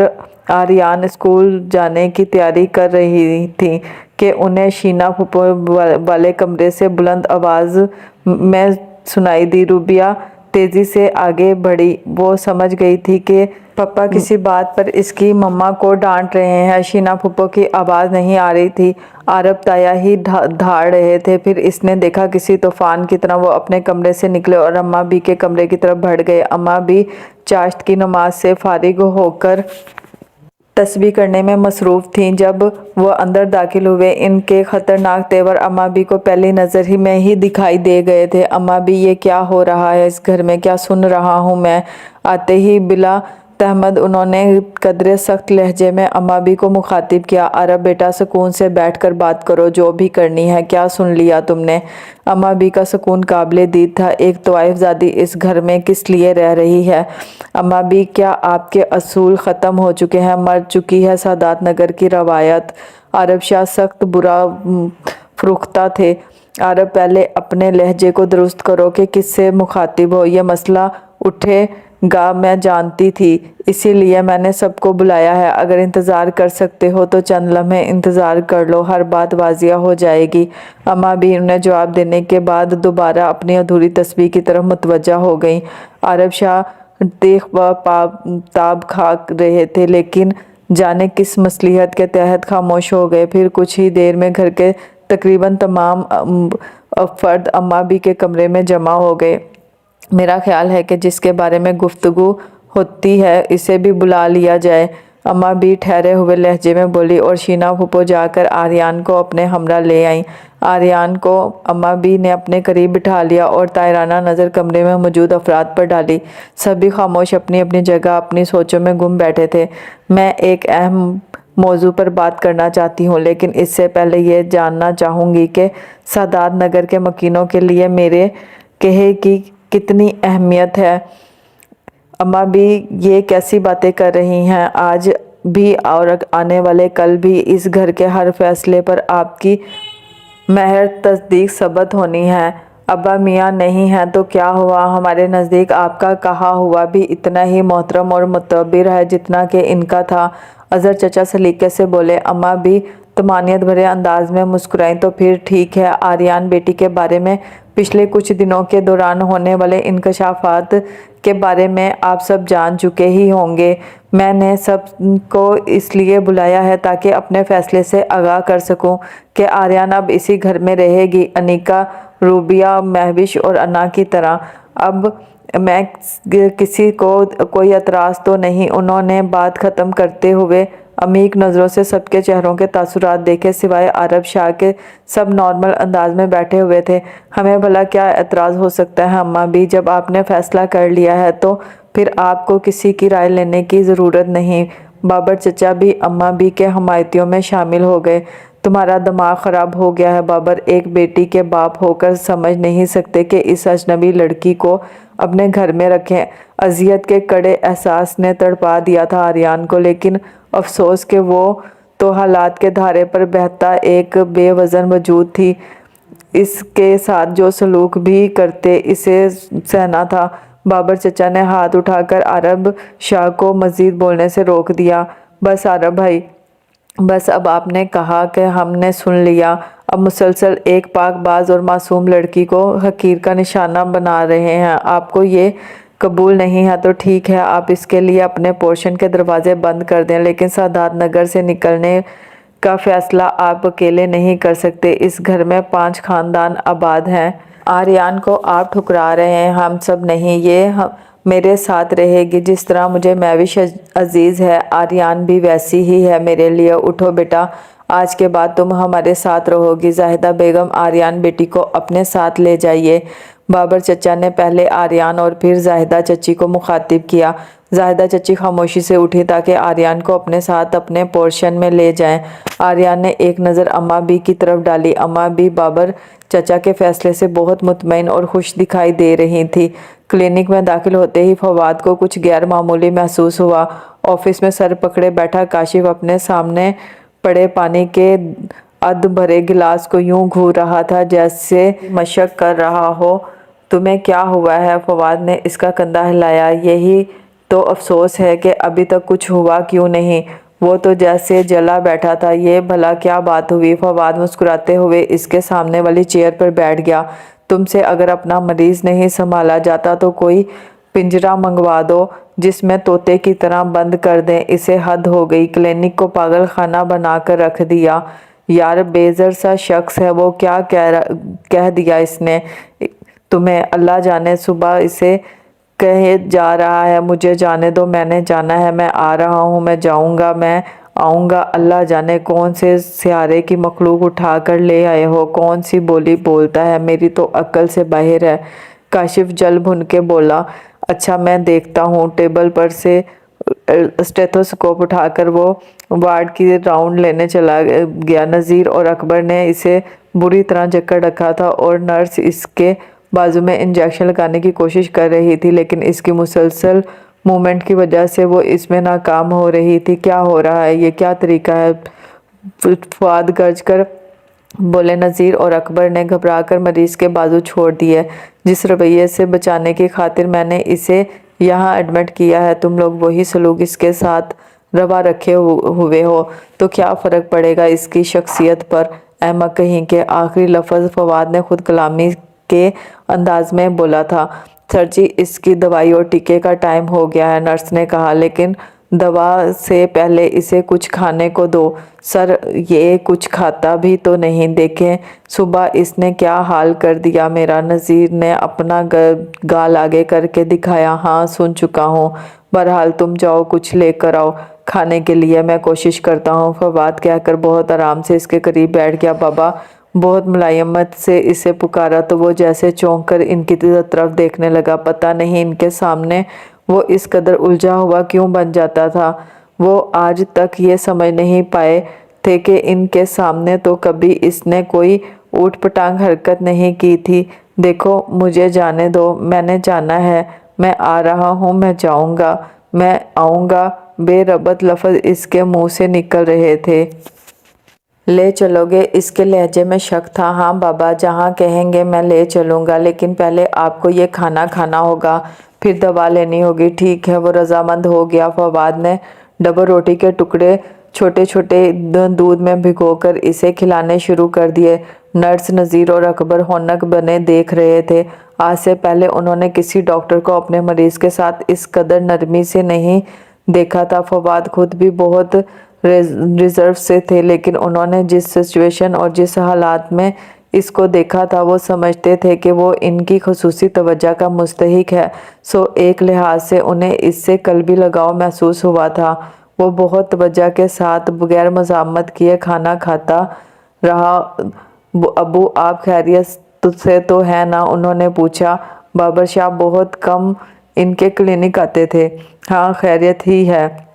آریان اسکول جانے کی تیاری کر رہی تھیں کہ انہیں شینا پھپھو والے کمرے سے بلند آواز میں سنائی دی۔ روبیہ تیزی سے آگے بڑھی، وہ سمجھ گئی تھی کہ پپا کسی بات پر اس کی مما کو ڈانٹ رہے ہیں۔ شینا پھپھو کی آواز نہیں آ رہی تھی، عارف تایا ہی دھاڑ رہے تھے۔ پھر اس نے دیکھا کسی طوفان کی طرح وہ اپنے کمرے سے نکلے اور اماں بی کے کمرے کی طرف بڑھ گئے۔ اماں بی چاشت کی نماز سے فارغ ہو کر تسبیح کرنے میں مصروف تھیں۔ جب وہ اندر داخل ہوئے، ان کے خطرناک تیور اماں بی کو پہلی نظر میں ہی دکھائی دے گئے تھے۔ اماں بی، یہ کیا ہو رہا ہے اس گھر میں؟ کیا سن رہا ہوں میں؟ آتے ہی بلا تہمت انہوں نے قدرے سخت لہجے میں اماں بی کو مخاطب کیا۔ عارف بیٹا، سکون سے بیٹھ کر بات کرو، جو بھی کرنی ہے۔ کیا سن لیا تم نے؟ اماں بی کا سکون قابل دید تھا۔ ایک طوائف زادی اس گھر میں کس لیے رہ رہی ہے؟ اماں بی، کیا آپ کے اصول ختم ہو چکے ہیں؟ مر چکی ہے سعادت نگر کی روایت۔ عارف شاہ سخت برا فروختہ تھے۔ عارف، پہلے اپنے لہجے کو درست کرو کہ کس سے مخاطب ہو۔ یہ مسئلہ اٹھے گا میں جانتی تھی، اسی لیے میں نے سب کو بلایا ہے۔ اگر انتظار کر سکتے ہو تو چند لمحے انتظار کر لو، ہر بات واضح ہو جائے گی۔ اماں بی انہیں جواب دینے کے بعد دوبارہ اپنی ادھوری تسبیح کی طرف متوجہ ہو گئیں۔ عارف شاہ دیکھ و تاب کھا رہے تھے، لیکن جانے کس مصلحت کے تحت خاموش ہو گئے۔ پھر کچھ ہی دیر میں گھر کے تقریباً تمام فرد اماں بی کے کمرے میں جمع ہو گئے۔ میرا خیال ہے کہ جس کے بارے میں گفتگو ہوتی ہے اسے بھی بلا لیا جائے، اماں بی ٹھہرے ہوئے لہجے میں بولی، اور شینا پھپھو جا کر آریان کو اپنے ہمراہ لے آئیں۔ آریان کو اماں بی نے اپنے قریب بٹھا لیا اور طائرانہ نظر کمرے میں موجود افراد پر ڈالی۔ سبھی خاموش اپنی اپنی جگہ اپنی سوچوں میں گم بیٹھے تھے۔ میں ایک اہم موضوع پر بات کرنا چاہتی ہوں، لیکن اس سے پہلے یہ جاننا چاہوں گی کہ سعادت نگر کے مکینوں کے لیے میرے کہے کی कितनी अहमियत है। अम्मा भी ये कैसी बातें कर रही हैं, आज भी और आने वाले कल भी इस घर के हर फैसले पर आपकी महर तस्दीक सबत होनी है। अब्बा मियाँ नहीं हैं तो क्या हुआ, हमारे नज़दीक आपका कहा हुआ भी इतना ही मोहतरम और मुतब्बिर है जितना कि इनका था। अज़हर चचा सलीके से बोले। अम्मा भी तमानियत भरे अंदाज में मुस्कुराईं। तो फिर ठीक है, आर्यन बेटी के बारे में पिछले कुछ दिनों के दौरान होने वाले इंकशाफात के बारे में आप सब जान चुके ही होंगे। मैंने सबको इसलिए बुलाया है ताकि अपने फैसले से आगाह कर सकूं कि आर्यन अब इसी घर में रहेगी, अनीका, रूबिया, महविश और अन्ना की तरह। अब मैं किसी को कोई एतराज़ तो नहीं। उन्होंने बात ख़त्म करते हुए अमीक नज़रों से सबके चेहरों के तासुरात देखे, सिवाय आरब शाह के सब नॉर्मल अंदाज में बैठे हुए थे। हमें भला क्या एतराज़ हो सकता है अम्मा भी, जब आपने फ़ैसला कर लिया है तो फिर आपको किसी की राय लेने की ज़रूरत नहीं। बाबर चचा भी अम्मा भी के हमायतियों में शामिल हो गए। तुम्हारा दिमाग ख़राब हो गया है बाबर, एक बेटी के बाप होकर समझ नहीं सकते कि इस अजनबी लड़की को अपने घर में रखें। अजियत के कड़े एहसास ने तड़पा दिया था आर्यन को, लेकिन अफसोस कि वो तो हालात के धारे पर बहता एक बेवज़न वजूद थी। इसके साथ जो सलूक भी करते इसे सहना था। बाबर चचा ने हाथ उठाकर अरब शाह को मज़ीद बोलने से रोक दिया। बस अरब भाई, बस अब आपने कहा कि हमने सुन लिया। अब मुसलसल एक पाकबाज और मासूम लड़की को हकीर का निशाना बना रहे हैं। आपको ये कबूल नहीं है तो ठीक है, आप इसके लिए अपने पोर्शन के दरवाजे बंद कर दें, लेकिन सादात नगर से निकलने का फैसला आप अकेले नहीं कर सकते। इस घर में 5 खानदान आबाद हैं। आर्यन को आप ठुकरा रहे हैं, हम सब नहीं। ये मेरे साथ रहेगी जिस तरह मुझे महविश अजीज़ है, आर्यन भी वैसी ही है मेरे लिए। उठो बेटा, आज के बाद तुम हमारे साथ रहोगी। जाहिदा बेगम, आर्यन बेटी को अपने साथ ले जाइए। बाबर चचा ने पहले आर्यन और फिर जाहिदा चची को मुखातिब किया। जाहिदा चची खामोशी से उठी ताकि आर्यन को अपने साथ अपने पोर्शन में ले जाएं। आर्यन ने एक नज़र अम्मा बी की तरफ डाली। अम्मा बी बाबर चचा के फैसले से बहुत मुतमईन और खुश दिखाई दे रही थी। क्लिनिक में दाखिल होते ही फवाद को कुछ गैर मामूली महसूस हुआ। ऑफिस में सर पकड़े बैठा काशिफ अपने सामने पड़े पानी के अध भरे गिलास को यूं घूर रहा था जैसे मशक कर रहा हो। तुम्हें क्या हुआ है? फवाद ने इसका कंधा हिलाया। यही तो अफसोस है कि अभी तक कुछ हुआ क्यों नहीं। वो तो जैसे जला बैठा था। ये भला क्या बात हुई? फवाद मुस्कुराते हुए इसके सामने वाली चेयर पर बैठ गया। तुमसे अगर अपना मरीज नहीं संभाला जाता तो कोई पिंजरा मंगवा दो जिसमें तोते की तरह बंद कर दें। इसे हद हो गई, क्लिनिक को पागल खाना बना कर रख दिया। यार बेजर सा शख्स है वो, क्या कह दिया इसने तुम्हें? अल्लाह जाने। सुबह इसे कहे जा रहा है मुझे जाने दो, मैंने जाना है, मैं आ रहा हूँ, मैं जाऊँगा, मैं आऊँगा। अल्लाह जाने कौन से सियारे की मखलूक उठा कर ले आए हो, कौन सी बोली बोलता है, मेरी तो अक्ल से बाहर है। काशिफ जल भुन के बोला। अच्छा मैं देखता हूँ। टेबल पर से स्टेथोस्कोप उठाकर वो वार्ड की राउंड लेने चला गया। नज़ीर और अकबर ने इसे बुरी तरह जकड़ रखा था और नर्स इसके बाजू में इंजेक्शन लगाने की कोशिश कर रही थी, लेकिन इसकी मुसलसल मूवमेंट की वजह से वो इसमें नाकाम हो रही थी। क्या हो रहा है? ये क्या तरीका है? फवाद गरज कर बोले। नज़ीर और अकबर ने घबराकर मरीज के बाजू छोड़ दिए। जिस रवैये से बचाने की खातिर मैंने इसे यहाँ एडमिट किया है, तुम लोग वही सलूक इसके साथ रवा रखे हुए हो तो क्या फ़र्क पड़ेगा इसकी शख्सियत पर? अहमक कहीं के आखिरी लफ्ज़ फवाद ने खुद कलामी के अंदाज में बोला था। सर जी, इसकी दवाई और टीके का टाइम हो गया है, नर्स ने कहा, लेकिन दवा से पहले इसे कुछ खाने को दो। सर ये कुछ खाता भी तो नहीं, देखें सुबह इसने क्या हाल कर दिया मेरा। नज़ीर ने अपना गाल आगे करके दिखाया। हाँ सुन चुका हूँ, बहरहाल तुम जाओ, कुछ लेकर आओ खाने के लिए, मैं कोशिश करता हूँ। फवाद कहकर बहुत आराम से इसके करीब बैठ गया। बाबा बहुत मुलायमत से इसे पुकारा तो वो जैसे चौंक कर इनकी तरफ देखने लगा। पता नहीं इनके सामने वो इस कदर उलझा हुआ क्यों बन जाता था। वो आज तक ये समझ नहीं पाए थे कि इनके सामने तो कभी इसने कोई ऊट पटांग हरकत नहीं की थी। देखो मुझे जाने दो, मैंने जाना है, मैं आ रहा हूँ, मैं जाऊँगा, मैं आऊँगा, बेरबत लफ्ज़ इसके मुंह से निकल रहे थे। ले चलोगे? इसके लहजे में शक था। हाँ बाबा, जहाँ कहेंगे मैं ले चलूँगा, लेकिन पहले आपको ये खाना खाना होगा, फिर दवा लेनी होगी। ठीक है, वो रजामंद हो गया। फवाद ने डबल रोटी के टुकड़े छोटे छोटे दूध में भिगोकर इसे खिलाने शुरू कर दिए। नर्स नज़ीर और अकबर हौनक बने देख रहे थे। आज से पहले उन्होंने किसी डॉक्टर को अपने मरीज के साथ इस कदर नरमी से नहीं देखा था। फवाद खुद भी बहुत रिजर्व से थे, लेकिन उन्होंने जिस सिचुएशन और जिस हालात में इसको देखा था वो समझते थे कि वो इनकी खुसूसी तवज्जो का मुस्तहिक है। सो एक लिहाज से उन्हें इससे कल्बी लगाव महसूस हुआ था। वो बहुत तवज्जो के साथ बगैर मज़ामत किए खाना खाता रहा। अबू आप खैरियत से तो है ना? उन्होंने पूछा। बाबर शाह बहुत कम इनके क्लिनिक आते थे। हाँ खैरियत ही है।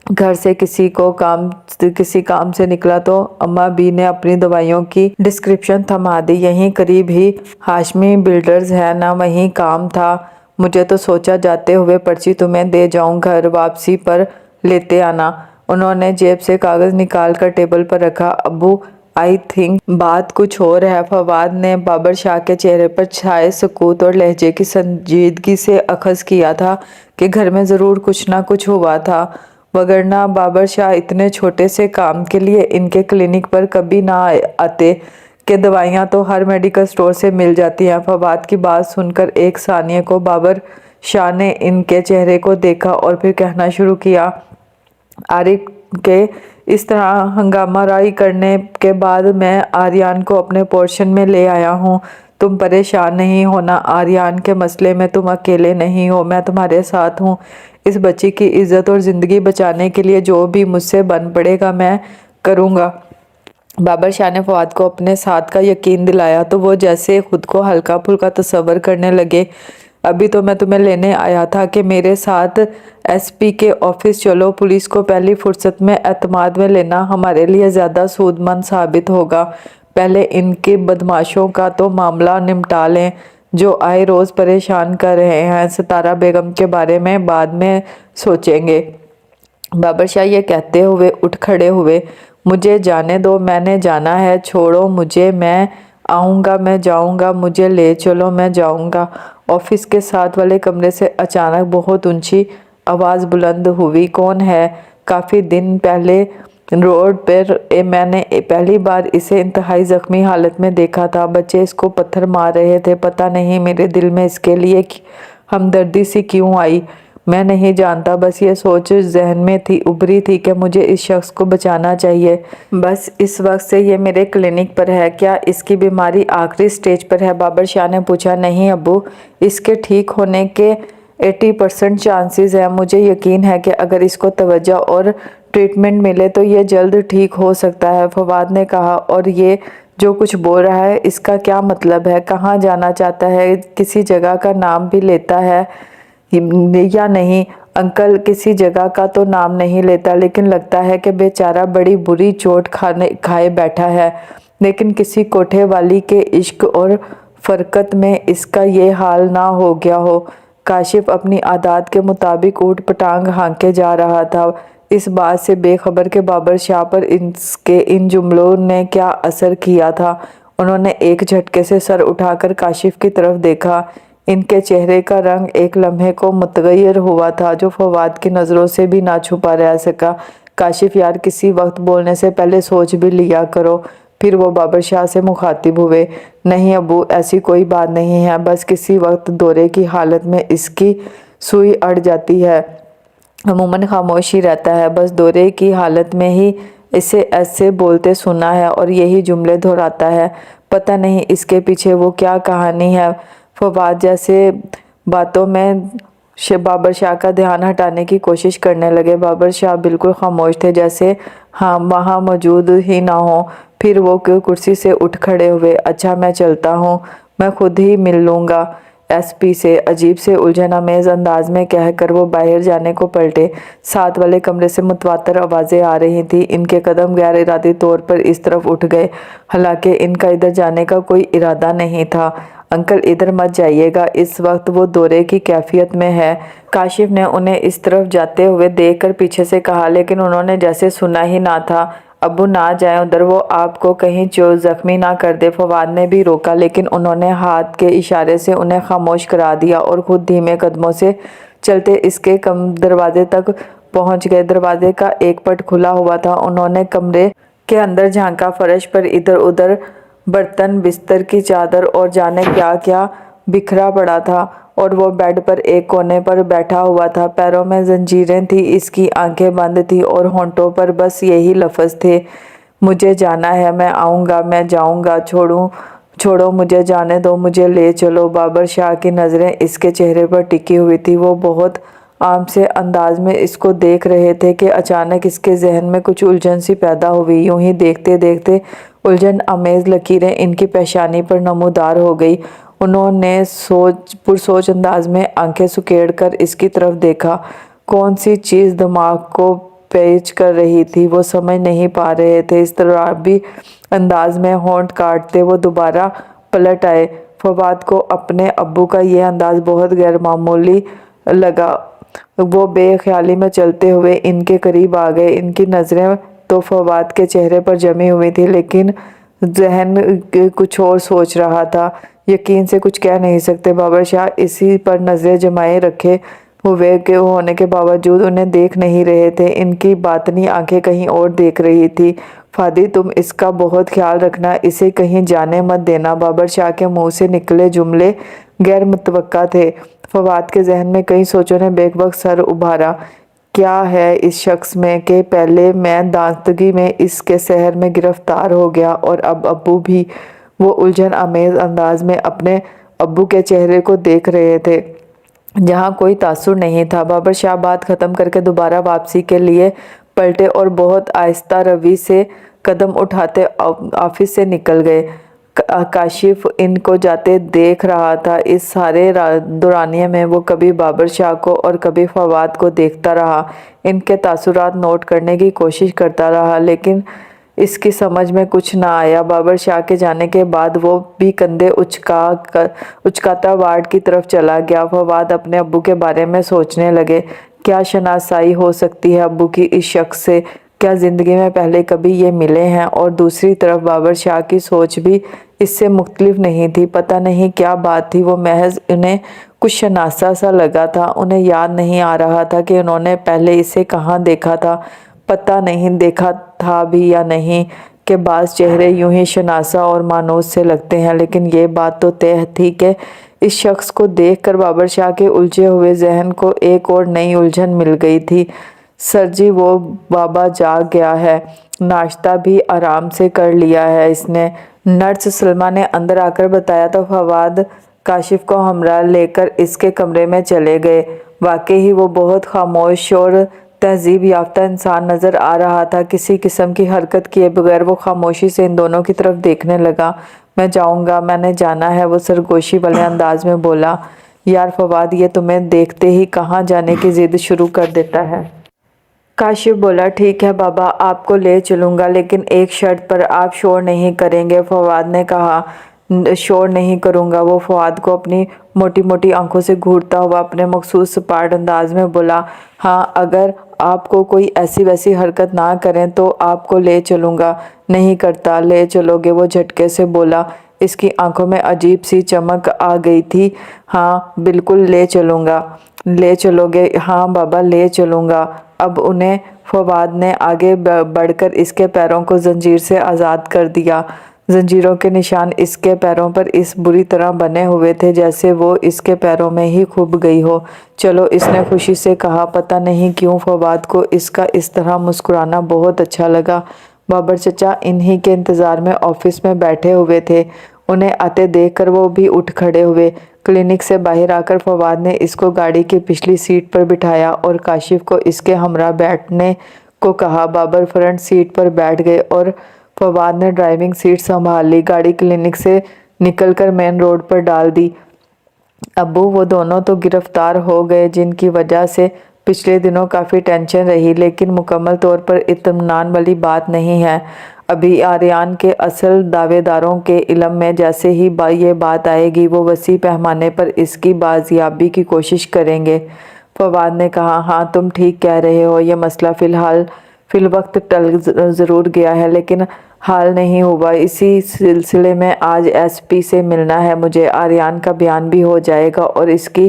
घर से किसी काम से निकला तो अम्मा बी ने अपनी दवाइयों की डिस्क्रिप्शन थमा दी। यहीं करीब ही हाशमी बिल्डर्स है ना, वहीं काम था। मुझे तो सोचा जाते हुए पर्ची तुम्हें दे जाऊं, घर वापसी पर लेते आना। उन्होंने जेब से कागज़ निकाल कर टेबल पर रखा। अबू आई थिंक बात कुछ और है। फवाद ने बाबर शाह के चेहरे पर छाए सुकूत और लहजे की संजीदगी से अखज़ किया था कि घर में ज़रूर कुछ ना कुछ हुआ था, वगरना बाबर शाह इतने छोटे से काम के लिए इनके क्लिनिक पर कभी ना आते कि दवाइयाँ तो हर मेडिकल स्टोर से मिल जाती हैं। फवाद की बात सुनकर एक सानिया को बाबर शाह ने इनके चेहरे को देखा और फिर कहना शुरू किया। आरिफ के इस तरह हंगामा राई करने के बाद मैं आर्यन को अपने पोर्शन में ले आया हूँ। तुम परेशान नहीं होना, आर्यन के मसले में तुम अकेले नहीं हो, मैं तुम्हारे साथ हूँ। इस बच्ची की इज्जत और ज़िंदगी बचाने के लिए जो भी मुझसे बन पड़ेगा मैं करूँगा। बाबर शाह ने फवाद को अपने साथ का यकीन दिलाया तो वो जैसे खुद को हल्का फुल्का तसव्वुर करने लगे। अभी तो मैं तुम्हें लेने आया था कि मेरे साथ एसपी के ऑफिस चलो। पुलिस को पहली फुर्सत में एतमाद में लेना हमारे लिए ज़्यादा सूदमंद साबित होगा। पहले इनके बदमाशों का तो मामला निपटा लें जो आए रोज़ परेशान कर रहे हैं। सितारा बेगम के बारे में बाद में सोचेंगे। बाबर शाह ये कहते हुए उठ खड़े हुए। मुझे जाने दो, मैंने जाना है, छोड़ो मुझे, मैं आऊँगा, मैं जाऊँगा, मुझे ले चलो, मैं जाऊँगा। ऑफिस के साथ वाले कमरे से अचानक बहुत ऊंची आवाज़ बुलंद हुई। कौन है? काफ़ी दिन पहले रोड पर मैंने पहली बार इसे इंतहाई ज़ख्मी हालत में देखा था। बच्चे इसको पत्थर मार रहे थे। पता नहीं मेरे दिल में इसके लिए हमदर्दी सी क्यों आई, मैं नहीं जानता। बस ये सोच जहन में उभरी थी कि मुझे इस शख्स को बचाना चाहिए। बस इस वक्त से ये मेरे क्लिनिक पर है। क्या इसकी बीमारी आखिरी स्टेज पर है? बाबर शाह ने पूछा। नहीं अबू, इसके ठीक होने के 80% चांसेस हैं। मुझे यकीन है कि अगर इसको तवज्जो और ट्रीटमेंट मिले तो ये जल्द ठीक हो सकता है, फवाद ने कहा। और ये जो कुछ बोल रहा है इसका क्या मतलब है? कहाँ जाना चाहता है? किसी जगह का नाम भी लेता है या नहीं? अंकल किसी जगह का तो नाम नहीं लेता, लेकिन लगता है कि बेचारा बड़ी बुरी चोट खाए बैठा है। लेकिन किसी कोठे वाली के इश्क और फरकत में इसका ये हाल ना हो गया हो। काशिफ अपनी आदत के मुताबिक ऊट पटांग हाँके जा रहा था, इस बात से बेखबर के बाबर शाह पर इसके इन जुमलों ने क्या असर किया था। उन्होंने एक झटके से सर उठाकर काशिफ की तरफ देखा। इनके चेहरे का रंग एक लम्हे को मुतगय्यर हुआ था, जो फवाद की नज़रों से भी ना छुपा रह सका। काशिफ यार, किसी वक्त बोलने से पहले सोच भी लिया करो। फिर वो बाबर शाह से मुखातिब हुए। नहीं अबू, ऐसी कोई बात नहीं है, बस किसी वक्त दौरे की हालत में इसकी सुई अड़ जाती है। अमूमन खामोश ही रहता है, बस दौरे की हालत में ही इसे ऐसे बोलते सुना है और यही जुमले दोहराता है। पता नहीं इसके पीछे वो क्या कहानी है। फवाद जैसे बातों में बाबर शाह का ध्यान हटाने की कोशिश करने लगे। बाबर शाह बिल्कुल खामोश थे, जैसे हाँ वहाँ मौजूद ही ना हो। फिर वो कुर्सी से उठ खड़े हुए। अच्छा मैं चलता हूँ, मैं खुद ही मिल लूँगा। एसपी से अजीब से उलझन अमेज अंदाज में कहकर वो बाहर जाने को पलटे। साथ वाले कमरे से मुतवातर आवाज़ें आ रही थी। इनके कदम गैर इरादी तौर पर इस तरफ उठ गए, हालांकि इनका इधर जाने का कोई इरादा नहीं था। अंकल इधर मत जाइएगा, इस वक्त वो दौरे की कैफियत में है। काशिफ ने उन्हें इस तरफ जाते हुए देखकर पीछे से कहा, लेकिन उन्होंने जैसे सुना ही ना था। अब्बू ना जाए उधर, वो आपको कहीं जो जख्मी ना कर दे। फवाद ने भी रोका, लेकिन उन्होंने हाथ के इशारे से उन्हें खामोश करा दिया और खुद धीमे कदमों से चलते इसके कम दरवाजे तक पहुंच गए। दरवाजे का एक पट खुला हुआ था। उन्होंने कमरे के अंदर झांका। फर्श पर इधर उधर बर्तन, बिस्तर की चादर और जाने क्या क्या बिखरा पड़ा था, और वो बेड पर एक कोने पर बैठा हुआ था। पैरों में जंजीरें थी, इसकी आंखें बंद थी और होंठों पर बस यही लफ्ज़ थे, मुझे जाना है, मैं आऊँगा, मैं जाऊँगा, छोड़ो मुझे, जाने दो, मुझे ले चलो। बाबर शाह की नज़रें इसके चेहरे पर टिकी हुई थी। वो बहुत आम से अंदाज में इसको देख रहे थे कि अचानक इसके जहन में कुछ उलझन सी पैदा हुई। यूं ही देखते देखते उलझन अमेज लकीरें इनकी पेशानी पर नमूदार हो गई। उन्होंने पुरसोच अंदाज में आंखें सुकेड़ कर इसकी तरफ देखा। कौन सी चीज़ दिमाग को पेच कर रही थी वो समझ नहीं पा रहे थे। इस तरह भी अंदाज में होंठ काटते वो दोबारा पलट आए। फवाद को अपने अब्बू का ये अंदाज बहुत गैर मामूली लगा। वो बेख्याली में चलते हुए इनके करीब आ गए। इनकी नज़रें तो फवाद के चेहरे पर जमी हुई थी, लेकिन जहन कुछ और सोच रहा था। यकीन से कुछ कह नहीं सकते। बाबर शाह इसी पर नज़रें जमाए रखे हुए के होने के बावजूद उन्हें देख नहीं रहे थे। इनकी बातनी आंखें कहीं और देख रही थी। फादी, तुम इसका बहुत ख्याल रखना, इसे कहीं जाने मत देना। बाबर शाह के मुंह से निकले जुमले गैर मुतवक्का थे। फवाद के जहन में कई सोचों ने बेवक्त सर उभारा। क्या है इस शख्स में कि पहले मैं दांतगी में इसके शहर में गिरफ्तार हो गया और अब अब्बू भी। वो उलझन अमेज अंदाज में अपने अब्बू के चेहरे को देख रहे थे, जहाँ कोई तासुर नहीं था। बाबर शाह बात खत्म करके दोबारा वापसी के लिए पलटे और बहुत आहिस्ता रवि से कदम उठाते ऑफिस से निकल गए। काशिफ इनको जाते देख रहा था। इस सारे दौरानिये में वो कभी बाबर शाह को और कभी फवाद को देखता रहा। इनके तासुरात नोट करने की कोशिश करता रहा, लेकिन इसकी समझ में कुछ ना आया। बाबर शाह के जाने के बाद वो भी कंधे उचकाता वार्ड की तरफ चला गया। फवाद अपने अब्बू के बारे में सोचने लगे। क्या शनासाई हो सकती है अब्बू की इस शख्स से? क्या ज़िंदगी में पहले कभी ये मिले हैं? और दूसरी तरफ बाबर शाह की सोच भी इससे मुख्तलिफ नहीं थी। पता नहीं क्या बात थी, वो महज उन्हें कुछ शनासा सा लगा था। उन्हें याद नहीं आ रहा था कि उन्होंने पहले इसे कहाँ देखा था। पता नहीं देखा था भी या नहीं कि बाज़ चेहरे यूं ही शनासा और मानूस से लगते हैं, लेकिन ये बात तो तय थी कि इस शख्स को देखकर बाबर शाह के उलझे हुए जहन को एक और नई उलझन मिल गई थी। सर जी, वो बाबा जाग गया है, नाश्ता भी आराम से कर लिया है इसने, नर्स सलमा ने अंदर आकर बताया। तो फवाद काशिफ को हमरा लेकर इसके कमरे में चले गए। वाकई ही वो बहुत खामोश और तहजीब याफ्ता इंसान नज़र आ रहा था। किसी किस्म की हरकत किए बगैर वो खामोशी से इन दोनों की तरफ देखने लगा। मैं जाऊंगा, मैंने जाना है, वो सरगोशी वाले अंदाज में बोला। यार फवाद, ये तुम्हें देखते ही कहाँ जाने की जिद शुरू कर देता है। काशिफ बोला, ठीक है बाबा, आपको ले चलूँगा, लेकिन एक शर्त पर, आप शोर नहीं करेंगे। फवाद ने कहा, शोर नहीं करूँगा। वो फवाद को अपनी मोटी मोटी आंखों से घूरता हुआ अपने मखसूस सपाट अंदाज में बोला, हाँ, अगर आपको कोई ऐसी वैसी हरकत ना करें तो आपको ले चलूँगा। नहीं करता। ले चलोगे? वो झटके से बोला। इसकी आंखों में अजीब सी चमक आ गई थी। हाँ बिल्कुल ले चलूँगा। ले चलोगे? हाँ बाबा, ले चलूँगा। अब उन्हें फवाद ने आगे बढ़कर इसके पैरों को जंजीर से आज़ाद कर दिया। जंजीरों के निशान इसके पैरों पर इस बुरी तरह बने हुए थे जैसे वो इसके पैरों में ही खुब गई हो। चलो, इसने खुशी से कहा। पता नहीं क्यों फवाद को इसका इस तरह मुस्कुराना बहुत अच्छा लगा। बाबर चचा इन्हीं के इंतज़ार में ऑफिस में बैठे हुए थे। उन्हें आते देखकर वो भी उठ खड़े हुए। क्लिनिक से बाहर आकर फवाद ने इसको गाड़ी की पिछली सीट पर बिठाया और काशिफ को इसके हमरा बैठने को कहा। बाबर फ्रंट सीट पर बैठ गए और फवाद ने ड्राइविंग सीट संभाल ली। गाड़ी क्लिनिक से निकलकर मेन रोड पर डाल दी। ابو وہ دونوں تو گرفتار ہو گئے، جن کی وجہ سے پچھلے دنوں کافی ٹینشن رہی، لیکن مکمل طور پر اطمینان والی بات نہیں ہے۔ ابھی آریان کے اصل دعوے داروں کے علم میں جیسے ہی یہ بات آئے گی، وہ وسیع پیمانے پر اس کی بازیابی کی کوشش کریں گے۔ فواد نے کہا، ہاں تم ٹھیک کہہ رہے ہو، یہ مسئلہ فی الوقت ٹل ضرور گیا ہے، لیکن حل نہیں ہوا۔ اسی سلسلے میں آج ایس پی سے ملنا ہے مجھے، آریان کا بیان بھی ہو جائے گا اور اس کی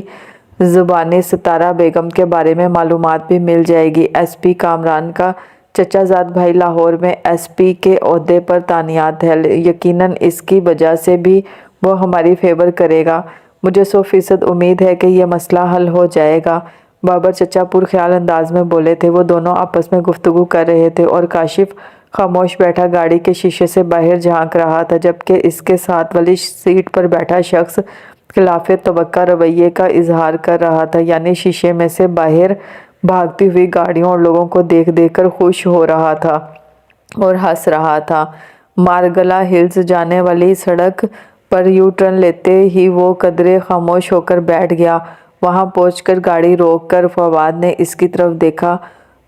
زبانی ستارہ بیگم کے بارے میں معلومات بھی مل جائے گی۔ ایس پی کامران کا چچا زاد بھائی لاہور میں ایس پی کے عہدے پر تعینات ہے، یقیناً اس کی وجہ سے بھی وہ ہماری فیور کرے گا۔ مجھے 100% امید ہے کہ یہ مسئلہ حل ہو جائے گا۔ بابر چچا پرخیال انداز میں بولے تھے۔ وہ دونوں آپس میں گفتگو کر رہے تھے اور کاشف خاموش بیٹھا گاڑی کے شیشے سے باہر جھانک رہا تھا، جبکہ اس کے ساتھ والی سیٹ پر بیٹھا شخص خلاف توقع رویے کا اظہار کر رہا تھا، یعنی شیشے میں سے باہر بھاگتی ہوئی گاڑیوں اور لوگوں کو دیکھ دیکھ کر خوش ہو رہا تھا اور ہنس رہا تھا۔ مارگلا ہلز جانے والی سڑک پر یو ٹرن لیتے ہی وہ قدرے خاموش ہو کر بیٹھ گیا۔ وہاں پہنچ کر گاڑی روک کر فواد نے اس کی طرف دیکھا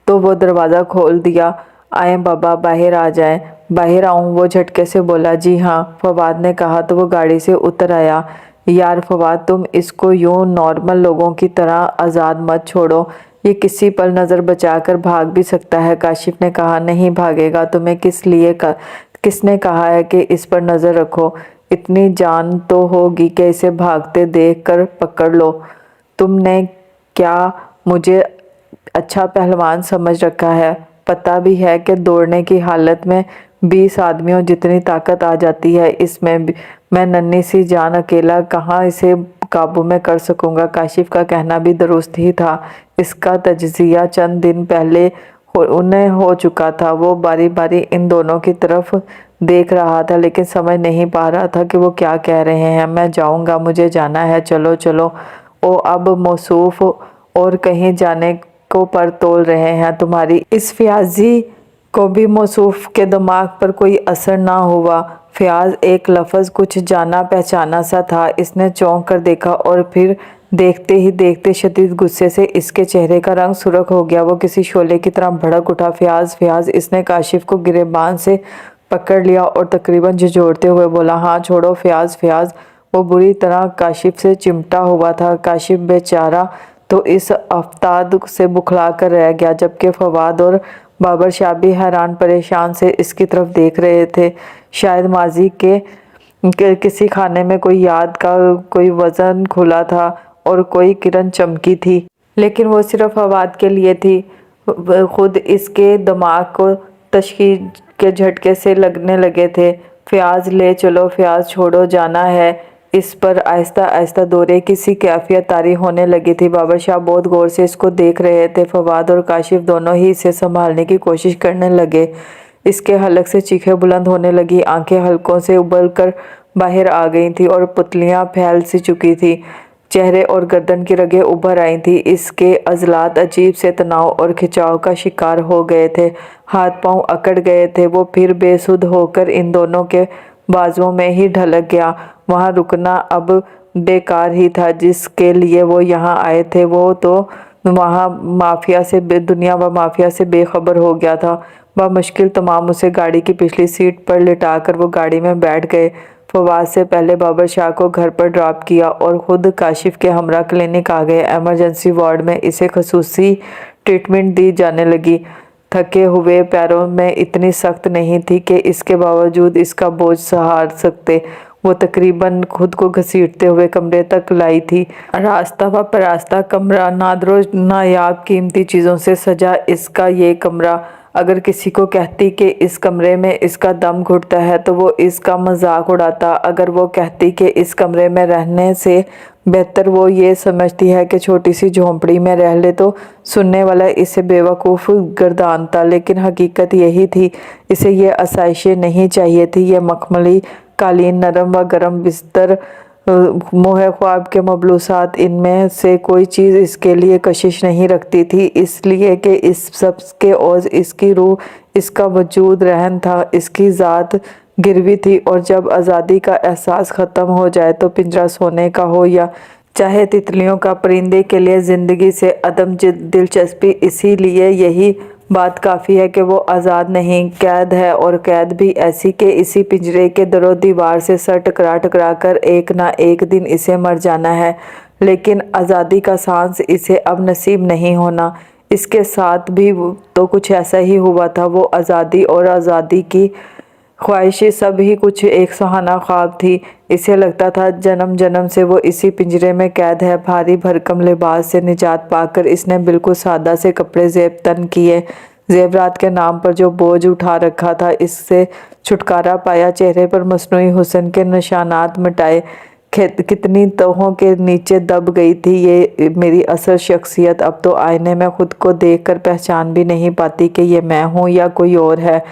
تو وہ دروازہ کھول دیا۔ آئیں بابا، باہر آ جائیں۔ باہر آؤں؟ وہ جھٹکے سے بولا۔ جی ہاں، فواد نے کہا تو وہ گاڑی سے اتر آیا۔ یار فواد، تم اس کو یوں نارمل لوگوں کی طرح آزاد مت چھوڑو، یہ کسی پل نظر بچا کر بھاگ بھی سکتا ہے۔ کاشف نے کہا، نہیں بھاگے گا۔ تمہیں کس نے کہا ہے کہ اس پر نظر رکھو؟ اتنی جان تو ہوگی کہ اسے بھاگتے دیکھ کر پکڑ لو۔ تم نے کیا مجھے اچھا پہلوان سمجھ رکھا ہے؟ پتہ بھی ہے کہ دوڑنے کی حالت میں 20 آدمیوں جتنی طاقت آ جاتی ہے، اس میں میں ننھی سی جان اکیلا کہاں اسے قابو میں کر سکوں گا۔ کاشف کا کہنا بھی درست ہی تھا۔ اس کا تجزیہ چند دن پہلے انہیں ہو چکا تھا۔ وہ باری باری ان دونوں کی طرف دیکھ رہا تھا، لیکن سمجھ نہیں پا رہا تھا کہ وہ کیا کہہ رہے ہیں۔ میں جاؤں گا، مجھے جانا ہے، چلو چلو۔ او اب موصوف اور کہیں جانے کو پر تول رہے ہیں۔ تمہاری اس فیاضی کو بھی موصوف کے دماغ پر کوئی اثر نہ ہوا۔ فیاض ایک لفظ کچھ جانا پہچانا سا تھا۔ اس نے چونک کر دیکھا اور پھر دیکھتے ہی دیکھتے شدید غصے سے اس کے چہرے کا رنگ سرخ ہو گیا۔ وہ کسی شعلے کی طرح بھڑک اٹھا۔ فیاض، فیاض! اس نے کاشف کو گریباں سے پکڑ لیا اور تقریباً جھنجھوڑتے ہوئے بولا، ہاں چھوڑو فیاض، فیاض! وہ بری طرح کاشف سے چمٹا ہوا تھا۔ کاشف بے چارہ تو اس افتاد سے بکھلا کر رہ گیا، جبکہ فواد اور بابر شاہ بھی حیران پریشان سے اس کی طرف دیکھ رہے تھے۔ شاید ماضی کے کسی خانے میں کوئی یاد کا کوئی وزن کھلا تھا اور کوئی کرن چمکی تھی، لیکن وہ صرف فواد کے لیے تھی۔ خود اس کے دماغ کو تشویش کے جھٹکے سے لگنے لگے تھے۔ فیاض، لے چلو فیاض، چھوڑو، جانا ہے۔ اس پر آہستہ آہستہ دورے کی سی کیفیت طاری ہونے لگی تھی۔ بابر شاہ بہت غور سے اس کو دیکھ رہے تھے۔ فواد اور کاشف دونوں ہی اسے سنبھالنے کی کوشش کرنے لگے۔ اس کے حلق سے چیخیں بلند ہونے لگیں، آنکھیں حلقوں سے ابل کر باہر آ گئی تھیں اور پتلیاں پھیل سی چکی تھیں۔ چہرے اور گردن کی رگیں ابھر آئی تھیں۔ اس کے عضلات عجیب سے تناؤ اور کھچاؤ کا شکار ہو گئے تھے، ہاتھ پاؤں اکڑ گئے تھے۔ وہ پھر بے سدھ ہو کر ان دونوں کے بازوؤں میں ہی ڈھلک گیا۔ وہاں رکنا اب بیکار ہی تھا۔ جس کے لیے وہ یہاں آئے تھے وہ تو وہاں دنیا و مافیا سے بے خبر ہو گیا تھا۔ بمشکل تمام اسے گاڑی کی پچھلی سیٹ پر لٹا کر وہ گاڑی میں بیٹھ گئے۔ فواد سے پہلے بابر شاہ کو گھر پر ڈراپ کیا اور خود کاشف کے ہمراہ کلینک آ گئے۔ ایمرجنسی وارڈ میں اسے خصوصی ٹریٹمنٹ دی جانے لگی۔ تھکے ہوئے پیروں میں اتنی سخت نہیں تھی کہ اس کے باوجود اس کا بوجھ سہار سکتے۔ وہ تقریباً خود کو گھسیٹتے ہوئے کمرے تک لائی تھی۔ راستہ و پراستہ کمرہ، نادر و نایاب قیمتی چیزوں سے سجا اس کا یہ کمرہ۔ اگر کسی کو کہتی کہ اس کمرے میں اس کا دم گھٹتا ہے تو وہ اس کا مذاق اڑاتا۔ اگر وہ کہتی کہ اس کمرے میں رہنے سے بہتر وہ یہ سمجھتی ہے کہ چھوٹی سی جھونپڑی میں رہ لے تو سننے والا اسے بے وقوف گردانتا، لیکن حقیقت یہی تھی۔ اسے یہ آسائشیں نہیں چاہیے تھی، یہ مخملی قالین، نرم و گرم بستر، موہ خواب کے ملبوسات، ان میں سے کوئی چیز اس کے لیے کشش نہیں رکھتی تھی، اس لیے کہ اس سب کے عوض اس کی روح، اس کا وجود رہن تھا، اس کی ذات گروی تھی۔ اور جب آزادی کا احساس ختم ہو جائے تو پنجرہ سونے کا ہو یا चाहे तितलियों का परिंदे के लिए ज़िंदगी से अदम दिलचस्पी, इसीलिए यही बात काफ़ी है कि वो आज़ाद नहीं, कैद है, और कैद भी ऐसी कि इसी पिंजरे के दरो दीवार से सर टकरा टकरा कर एक ना एक दिन इसे मर जाना है। लेकिन आज़ादी का सांस इसे अब नसीब नहीं होना। इसके साथ भी तो कुछ ऐसा ही हुआ था। वो आज़ादी और आज़ादी की ख्वाहिशें सब ही कुछ एक सुहाना ख्वाब थी। इसे लगता था जन्म जन्म से वो इसी पिंजरे में कैद है। भारी भरकम लिबास से निजात पाकर इसने बिल्कुल सादा से कपड़े जेब तन किए। जेवरात के नाम पर जो बोझ उठा रखा था, इससे छुटकारा पाया। चेहरे पर मस्नूई हुस्न के निशानात मिटाए। कितनी तहों के नीचे दब गई थी ये मेरी असल शख्सियत। अब तो आईने में खुद को देखकर पहचान भी नहीं पाती कि ये मैं हूँ या कोई और है।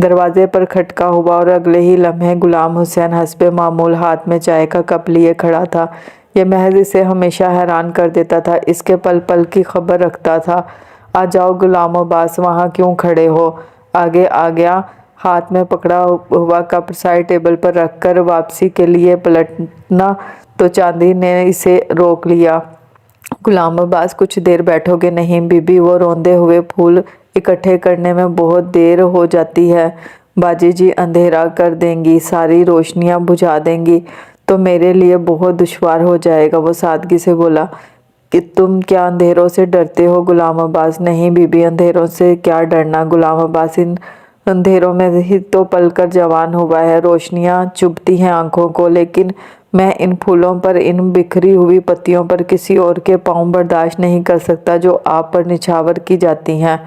दरवाजे पर खटका हुआ और अगले ही लम्हे गुलाम हुसैन हस्बे मामूल हाथ में चाय का कप लिए खड़ा था। यह महज इसे हमेशा हैरान कर देता था। इसके पल पल की खबर रखता था। आ जाओ गुलाम अब्बास, वहाँ क्यों खड़े हो? आगे आ गया। हाथ में पकड़ा हुआ कप साइड टेबल पर रखकर वापसी के लिए पलटना तो चांदी ने इसे रोक लिया। गुलाम अब्बास, कुछ देर बैठोगे नहीं? बीबी, वो रोंदे हुए फूल इकट्ठे करने में बहुत देर हो जाती है। बाजी जी अंधेरा कर देंगी, सारी रोशनियां बुझा देंगी तो मेरे लिए बहुत दुश्वार हो जाएगा। वो सादगी से बोला कि तुम क्या अंधेरों से डरते हो? गुलाम अब्बास, नहीं बीबी, अंधेरों से क्या डरना। गुलाम अब्बास, इन अंधेरों में ही तो पलकर जवान हुआ है। रोशनियां चुभती हैं आंखों को, लेकिन मैं इन फूलों पर, इन बिखरी हुई पत्तियों पर किसी और के पाँव बर्दाश्त नहीं कर सकता जो आप पर निछावर की जाती हैं।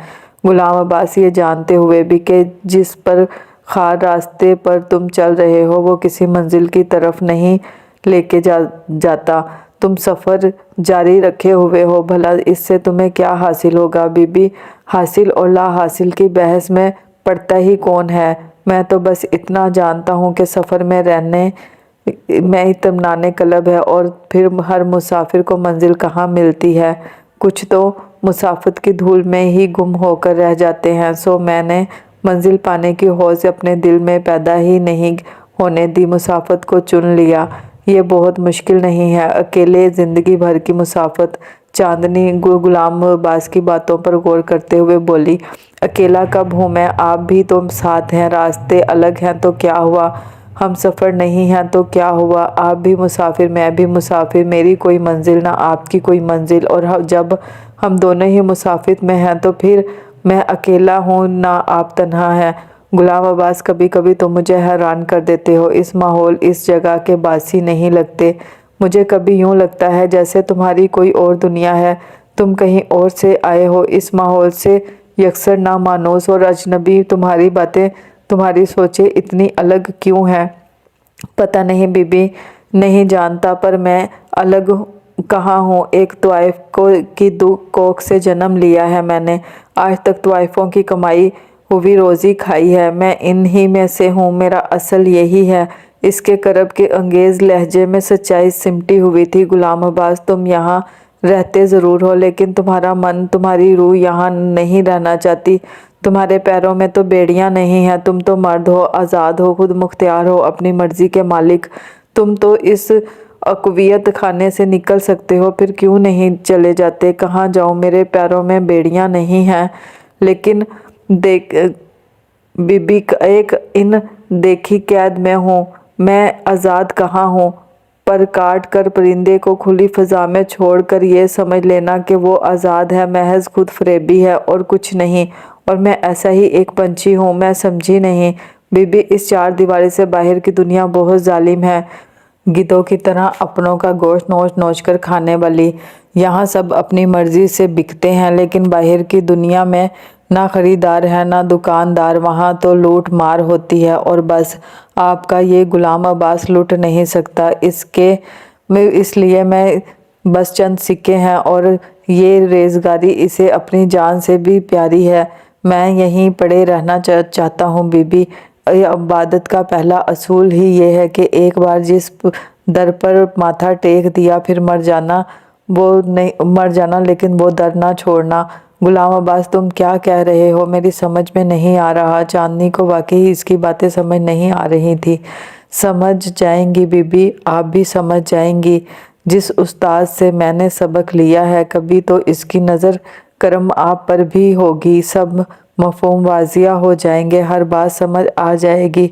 गुलाम अब्बास, ये जानते हुए भी कि जिस पर खार रास्ते पर तुम चल रहे हो वो किसी मंजिल की तरफ नहीं लेके जाता, तुम सफ़र जारी रखे हुए हो। भला इससे तुम्हें क्या हासिल होगा? बीबी, हासिल और ला हासिल की बहस में पड़ता ही कौन है? मैं तो बस इतना जानता हूँ कि सफ़र में रहने में इत्मीनान कल्ब है, और फिर हर मुसाफिर को मंजिल कहाँ मिलती है। कुछ तो मुसाफत की धूल में ही गुम होकर रह जाते हैं। सो मैंने मंजिल पाने की हौस अपने दिल में पैदा ही नहीं होने दी, मुसाफत को चुन लिया। ये बहुत मुश्किल नहीं है, अकेले ज़िंदगी भर की मुसाफत। चांदनी गुलाम अब्बास की बातों पर गौर करते हुए बोली, अकेला कब हूँ मैं? आप भी तो साथ हैं। रास्ते अलग हैं तो क्या हुआ? हम सफ़र नहीं हैं तो क्या हुआ? आप भी मुसाफिर, मैं भी मुसाफिर। मेरी कोई मंजिल ना आपकी कोई मंजिल, और जब हम दोनों ही मुसाफिर में हैं तो फिर मैं अकेला हूँ ना आप तन्हा हैं। गुलाम अब्बास, कभी कभी तो मुझे हैरान कर देते हो। इस माहौल, इस जगह के बासी नहीं लगते। मुझे कभी यूँ लगता है जैसे तुम्हारी कोई और दुनिया है, तुम कहीं और से आए हो। इस माहौल से यकसर नामानूस और अजनबी। तुम्हारी बातें, तुम्हारी सोचें इतनी अलग क्यों हैं? पता नहीं बीबी, नहीं जानता, पर मैं अलग कहाँ हूँ। एक तवाइफ की कोख से जन्म लिया है मैंने। आज तक तवाइफों की कमाई हुई रोज़ी खाई है। मैं इन्हीं में से हूँ। मेरा असल यही है। इसके करब के अंगेज़ लहजे में सच्चाई सिमटी हुई थी। गुलाम अब्बास, तुम यहाँ रहते ज़रूर हो, लेकिन तुम्हारा मन, तुम्हारी रूह यहाँ नहीं रहना चाहती। तुम्हारे पैरों में तो बेड़ियाँ नहीं हैं। तुम तो मर्द हो, आज़ाद हो, खुद मुख्तियार हो, अपनी मर्ज़ी के मालिक। तुम तो इस अक़वियत खाने से निकल सकते हो, फिर क्यों नहीं चले जाते? कहाँ जाऊँ? मेरे पैरों में बेड़ियाँ नहीं हैं, लेकिन देख बीबी, एक इन देखी कैद में हूँ। मैं आज़ाद कहाँ हूँ? पर काट कर परिंदे को खुली फ़ज़ा में छोड़कर ये समझ लेना कि वो आज़ाद है, महज खुद फरेबी है और कुछ नहीं। और मैं ऐसा ही एक पंछी हूँ। मैं समझी नहीं बीबी, इस चार दीवारी से बाहर की दुनिया बहुत जालिम है, गिद्धों की तरह अपनों का गोश्त नोच नोच कर खाने वाली। यहाँ सब अपनी मर्जी से बिकते हैं, लेकिन बाहर की दुनिया में ना खरीदार है ना दुकानदार। वहाँ तो लूट मार होती है और बस। आपका ये गुलाम अब्बास लूट नहीं सकता। इसलिए मैं बस चंद सिक्के हैं, और ये रेज़गारी इसे अपनी जान से भी प्यारी है। मैं यहीं पड़े रहना चाहता हूँ बीबी। इबादत का पहला असूल ही ये है कि एक बार जिस दर पर माथा टेक दिया फिर मर जाना, लेकिन वो दर ना छोड़ना। गुलाम अब्बास, तुम क्या कह रहे हो? मेरी समझ में नहीं आ रहा। चांदनी को वाकई इसकी बातें समझ नहीं आ रही थी। समझ जाएंगी बीबी, आप भी समझ जाएंगी। جس استاد سے میں نے سبق لیا ہے، کبھی تو اس کی نظر کرم آپ پر بھی ہوگی، سب مفہوم واضح ہو جائیں گے، ہر بات سمجھ آ جائے گی،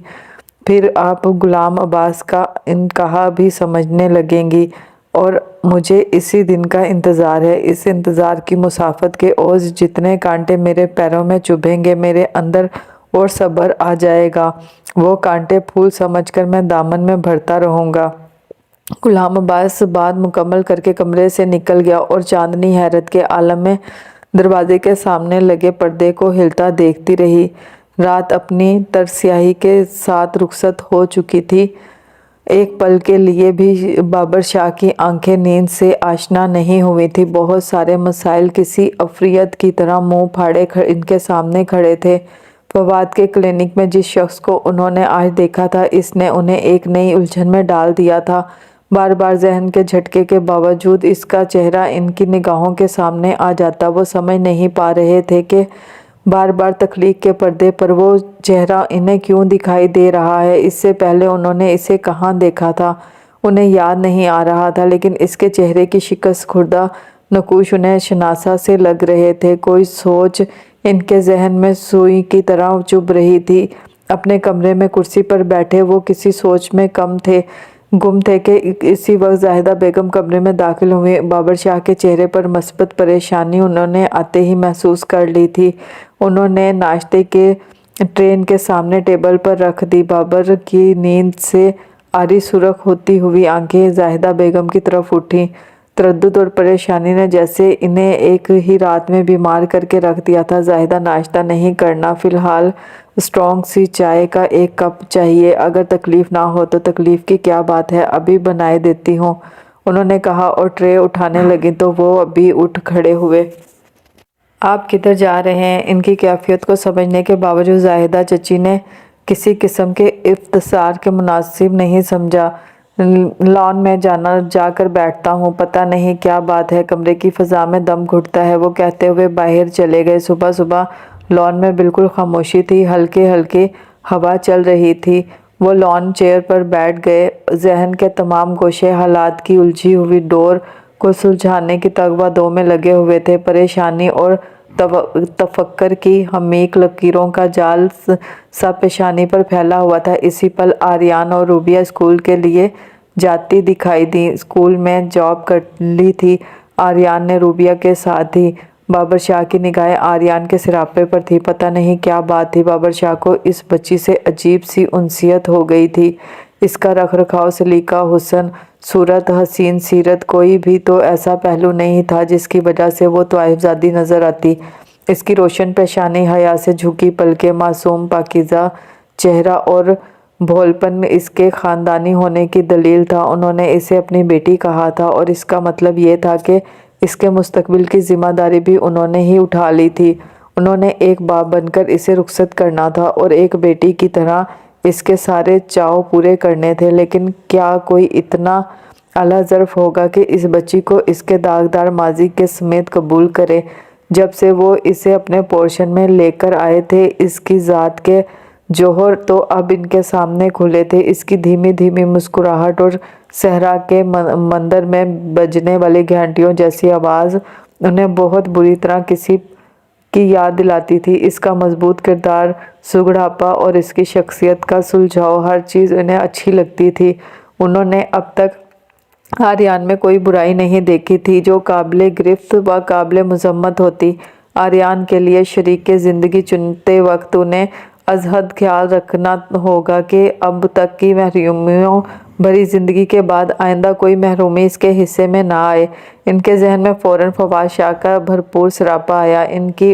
پھر آپ غلام عباس کا انکہا بھی سمجھنے لگیں گی، اور مجھے اسی دن کا انتظار ہے۔ اس انتظار کی مسافت کے اوج جتنے کانٹے میرے پیروں میں چبھیں گے، میرے اندر اور صبر آ جائے گا، وہ کانٹے پھول سمجھ کر میں دامن میں بھرتا رہوں گا۔ غلام عباس بات مکمل کر کے کمرے سے نکل گیا اور چاندنی حیرت کے عالم میں دروازے کے سامنے لگے پردے کو ہلتا دیکھتی رہی۔ رات اپنی ترسیاہی کے ساتھ رخصت ہو چکی تھی۔ ایک پل کے لیے بھی بابر شاہ کی آنکھیں نیند سے آشنا نہیں ہوئی تھی۔ بہت سارے مسائل کسی عفریت کی طرح منہ پھاڑے ان کے سامنے کھڑے تھے۔ فواد کے کلینک میں جس شخص کو انہوں نے آج دیکھا تھا، اس نے انہیں ایک نئی الجھن میں ڈال دیا تھا۔ بار بار ذہن کے جھٹکے کے باوجود اس کا چہرہ ان کی نگاہوں کے سامنے آ جاتا۔ وہ سمجھ نہیں پا رہے تھے کہ بار بار تخلیق کے پردے پر وہ چہرہ انہیں کیوں دکھائی دے رہا ہے۔ اس سے پہلے انہوں نے اسے کہاں دیکھا تھا، انہیں یاد نہیں آ رہا تھا، لیکن اس کے چہرے کی شکست خوردہ نقوش انہیں شناسا سے لگ رہے تھے۔ کوئی سوچ ان کے ذہن میں سوئی کی طرح چبھ رہی تھی۔ اپنے کمرے میں کرسی پر بیٹھے وہ کسی سوچ میں گم تھے کہ اسی وقت زاہدہ بیگم کمرے میں داخل ہوئیں۔ بابر شاہ کے چہرے پر مثبت پریشانی انہوں نے آتے ہی محسوس کر لی تھی۔ انہوں نے ناشتے کے ٹرے ان کے سامنے ٹیبل پر رکھ دی۔ بابر کی نیند سے آری سرخ ہوتی ہوئی آنکھیں زاہدہ بیگم کی طرف اٹھیں۔ تردد اور پریشانی نے جیسے انہیں ایک ہی رات میں بیمار کر کے رکھ دیا تھا۔ زاہدہ ناشتہ نہیں کرنا، فی الحال اسٹرانگ سی چائے کا ایک کپ چاہیے۔ اگر تکلیف نہ ہو تو تکلیف کی کیا بات ہے، ابھی بنائے دیتی ہوں، انہوں نے کہا اور ٹرے اٹھانے لگیں تو وہ بھی اٹھ کھڑے ہوئے۔ آپ کدھر جا رہے ہیں؟ ان کی کیفیت کو سمجھنے کے باوجود زاہدہ چچی نے کسی قسم کے استفسار کے مناسب نہیں سمجھا۔ لان میں جا کر بیٹھتا ہوں، پتہ نہیں کیا بات ہے، کمرے کی فضا میں دم گھٹتا ہے، وہ کہتے ہوئے باہر چلے گئے۔ صبح صبح لان میں بالکل خاموشی تھی، ہلکی ہلکی ہوا چل رہی تھی۔ وہ لان چیئر پر بیٹھ گئے، ذہن کے تمام گوشے حالات کی الجھی ہوئی ڈور کو سلجھانے کی تغ و دو میں لگے ہوئے تھے۔ پریشانی اور تفکر کی عمیق لکیروں کا جال سا پیشانی پر پھیلا ہوا تھا۔ اسی پل آریان اور روبیہ اسکول کے لیے جاتی دکھائی دیں۔ اسکول میں جاب کر لی تھی آریان نے روبیہ کے ساتھ ہی۔ بابر شاہ کی نگاہیں آریان کے سراپے پر تھی۔ پتہ نہیں کیا بات تھی، بابر شاہ کو اس بچی سے عجیب سی انسیت ہو گئی تھی۔ اس کا رکھ رکھاؤ، سلیقہ، حسن صورت، حسین سیرت، کوئی بھی تو ایسا پہلو نہیں تھا جس کی وجہ سے وہ طائف زادی نظر آتی۔ اس کی روشن پیشانی، حیا سے جھکی پلکیں، معصوم پاکیزہ چہرہ اور بھولپن اس کے خاندانی ہونے کی دلیل تھا۔ انہوں نے اسے اپنی بیٹی کہا تھا اور اس کا مطلب یہ تھا کہ اس کے مستقبل کی ذمہ داری بھی انہوں نے ہی اٹھا لی تھی۔ انہوں نے ایک باپ بن کر اسے رخصت کرنا تھا اور ایک بیٹی کی طرح اس کے سارے چاؤ پورے کرنے تھے۔ لیکن کیا کوئی اتنا اعلیٰ ظرف ہوگا کہ اس بچی کو اس کے داغدار ماضی کے سمیت قبول کرے؟ جب سے وہ اسے اپنے پورشن میں لے کر آئے تھے، اس کی ذات کے جوہر تو اب ان کے سامنے کھلے تھے۔ اس کی دھیمی دھیمی مسکراہٹ اور صحرا کے مندر میں بجنے والی گھنٹیوں جیسی آواز انہیں بہت بری طرح کسی کی یاد دلاتی تھی۔ اس کا مضبوط کردار، سگڑاپا اور اس کی شخصیت کا سلجھاؤ، ہر چیز انہیں اچھی لگتی تھی۔ انہوں نے اب تک آریان میں کوئی برائی نہیں دیکھی تھی جو قابل گرفت و قابل مذمت ہوتی۔ آریان کے لیے شریک زندگی چنتے وقت انہیں از حد خیال رکھنا ہوگا کہ اب تک کی محرومیوں بھری زندگی کے بعد آئندہ کوئی محرومی اس کے حصے میں نہ آئے۔ ان کے ذہن میں فوراً فواد شاہ کا بھرپور سراپا آیا۔ ان کی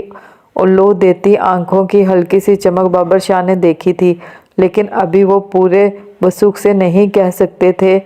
الو دیتی آنکھوں کی ہلکی سی چمک بابر شاہ نے دیکھی تھی، لیکن ابھی وہ پورے وثوق سے نہیں کہہ سکتے تھے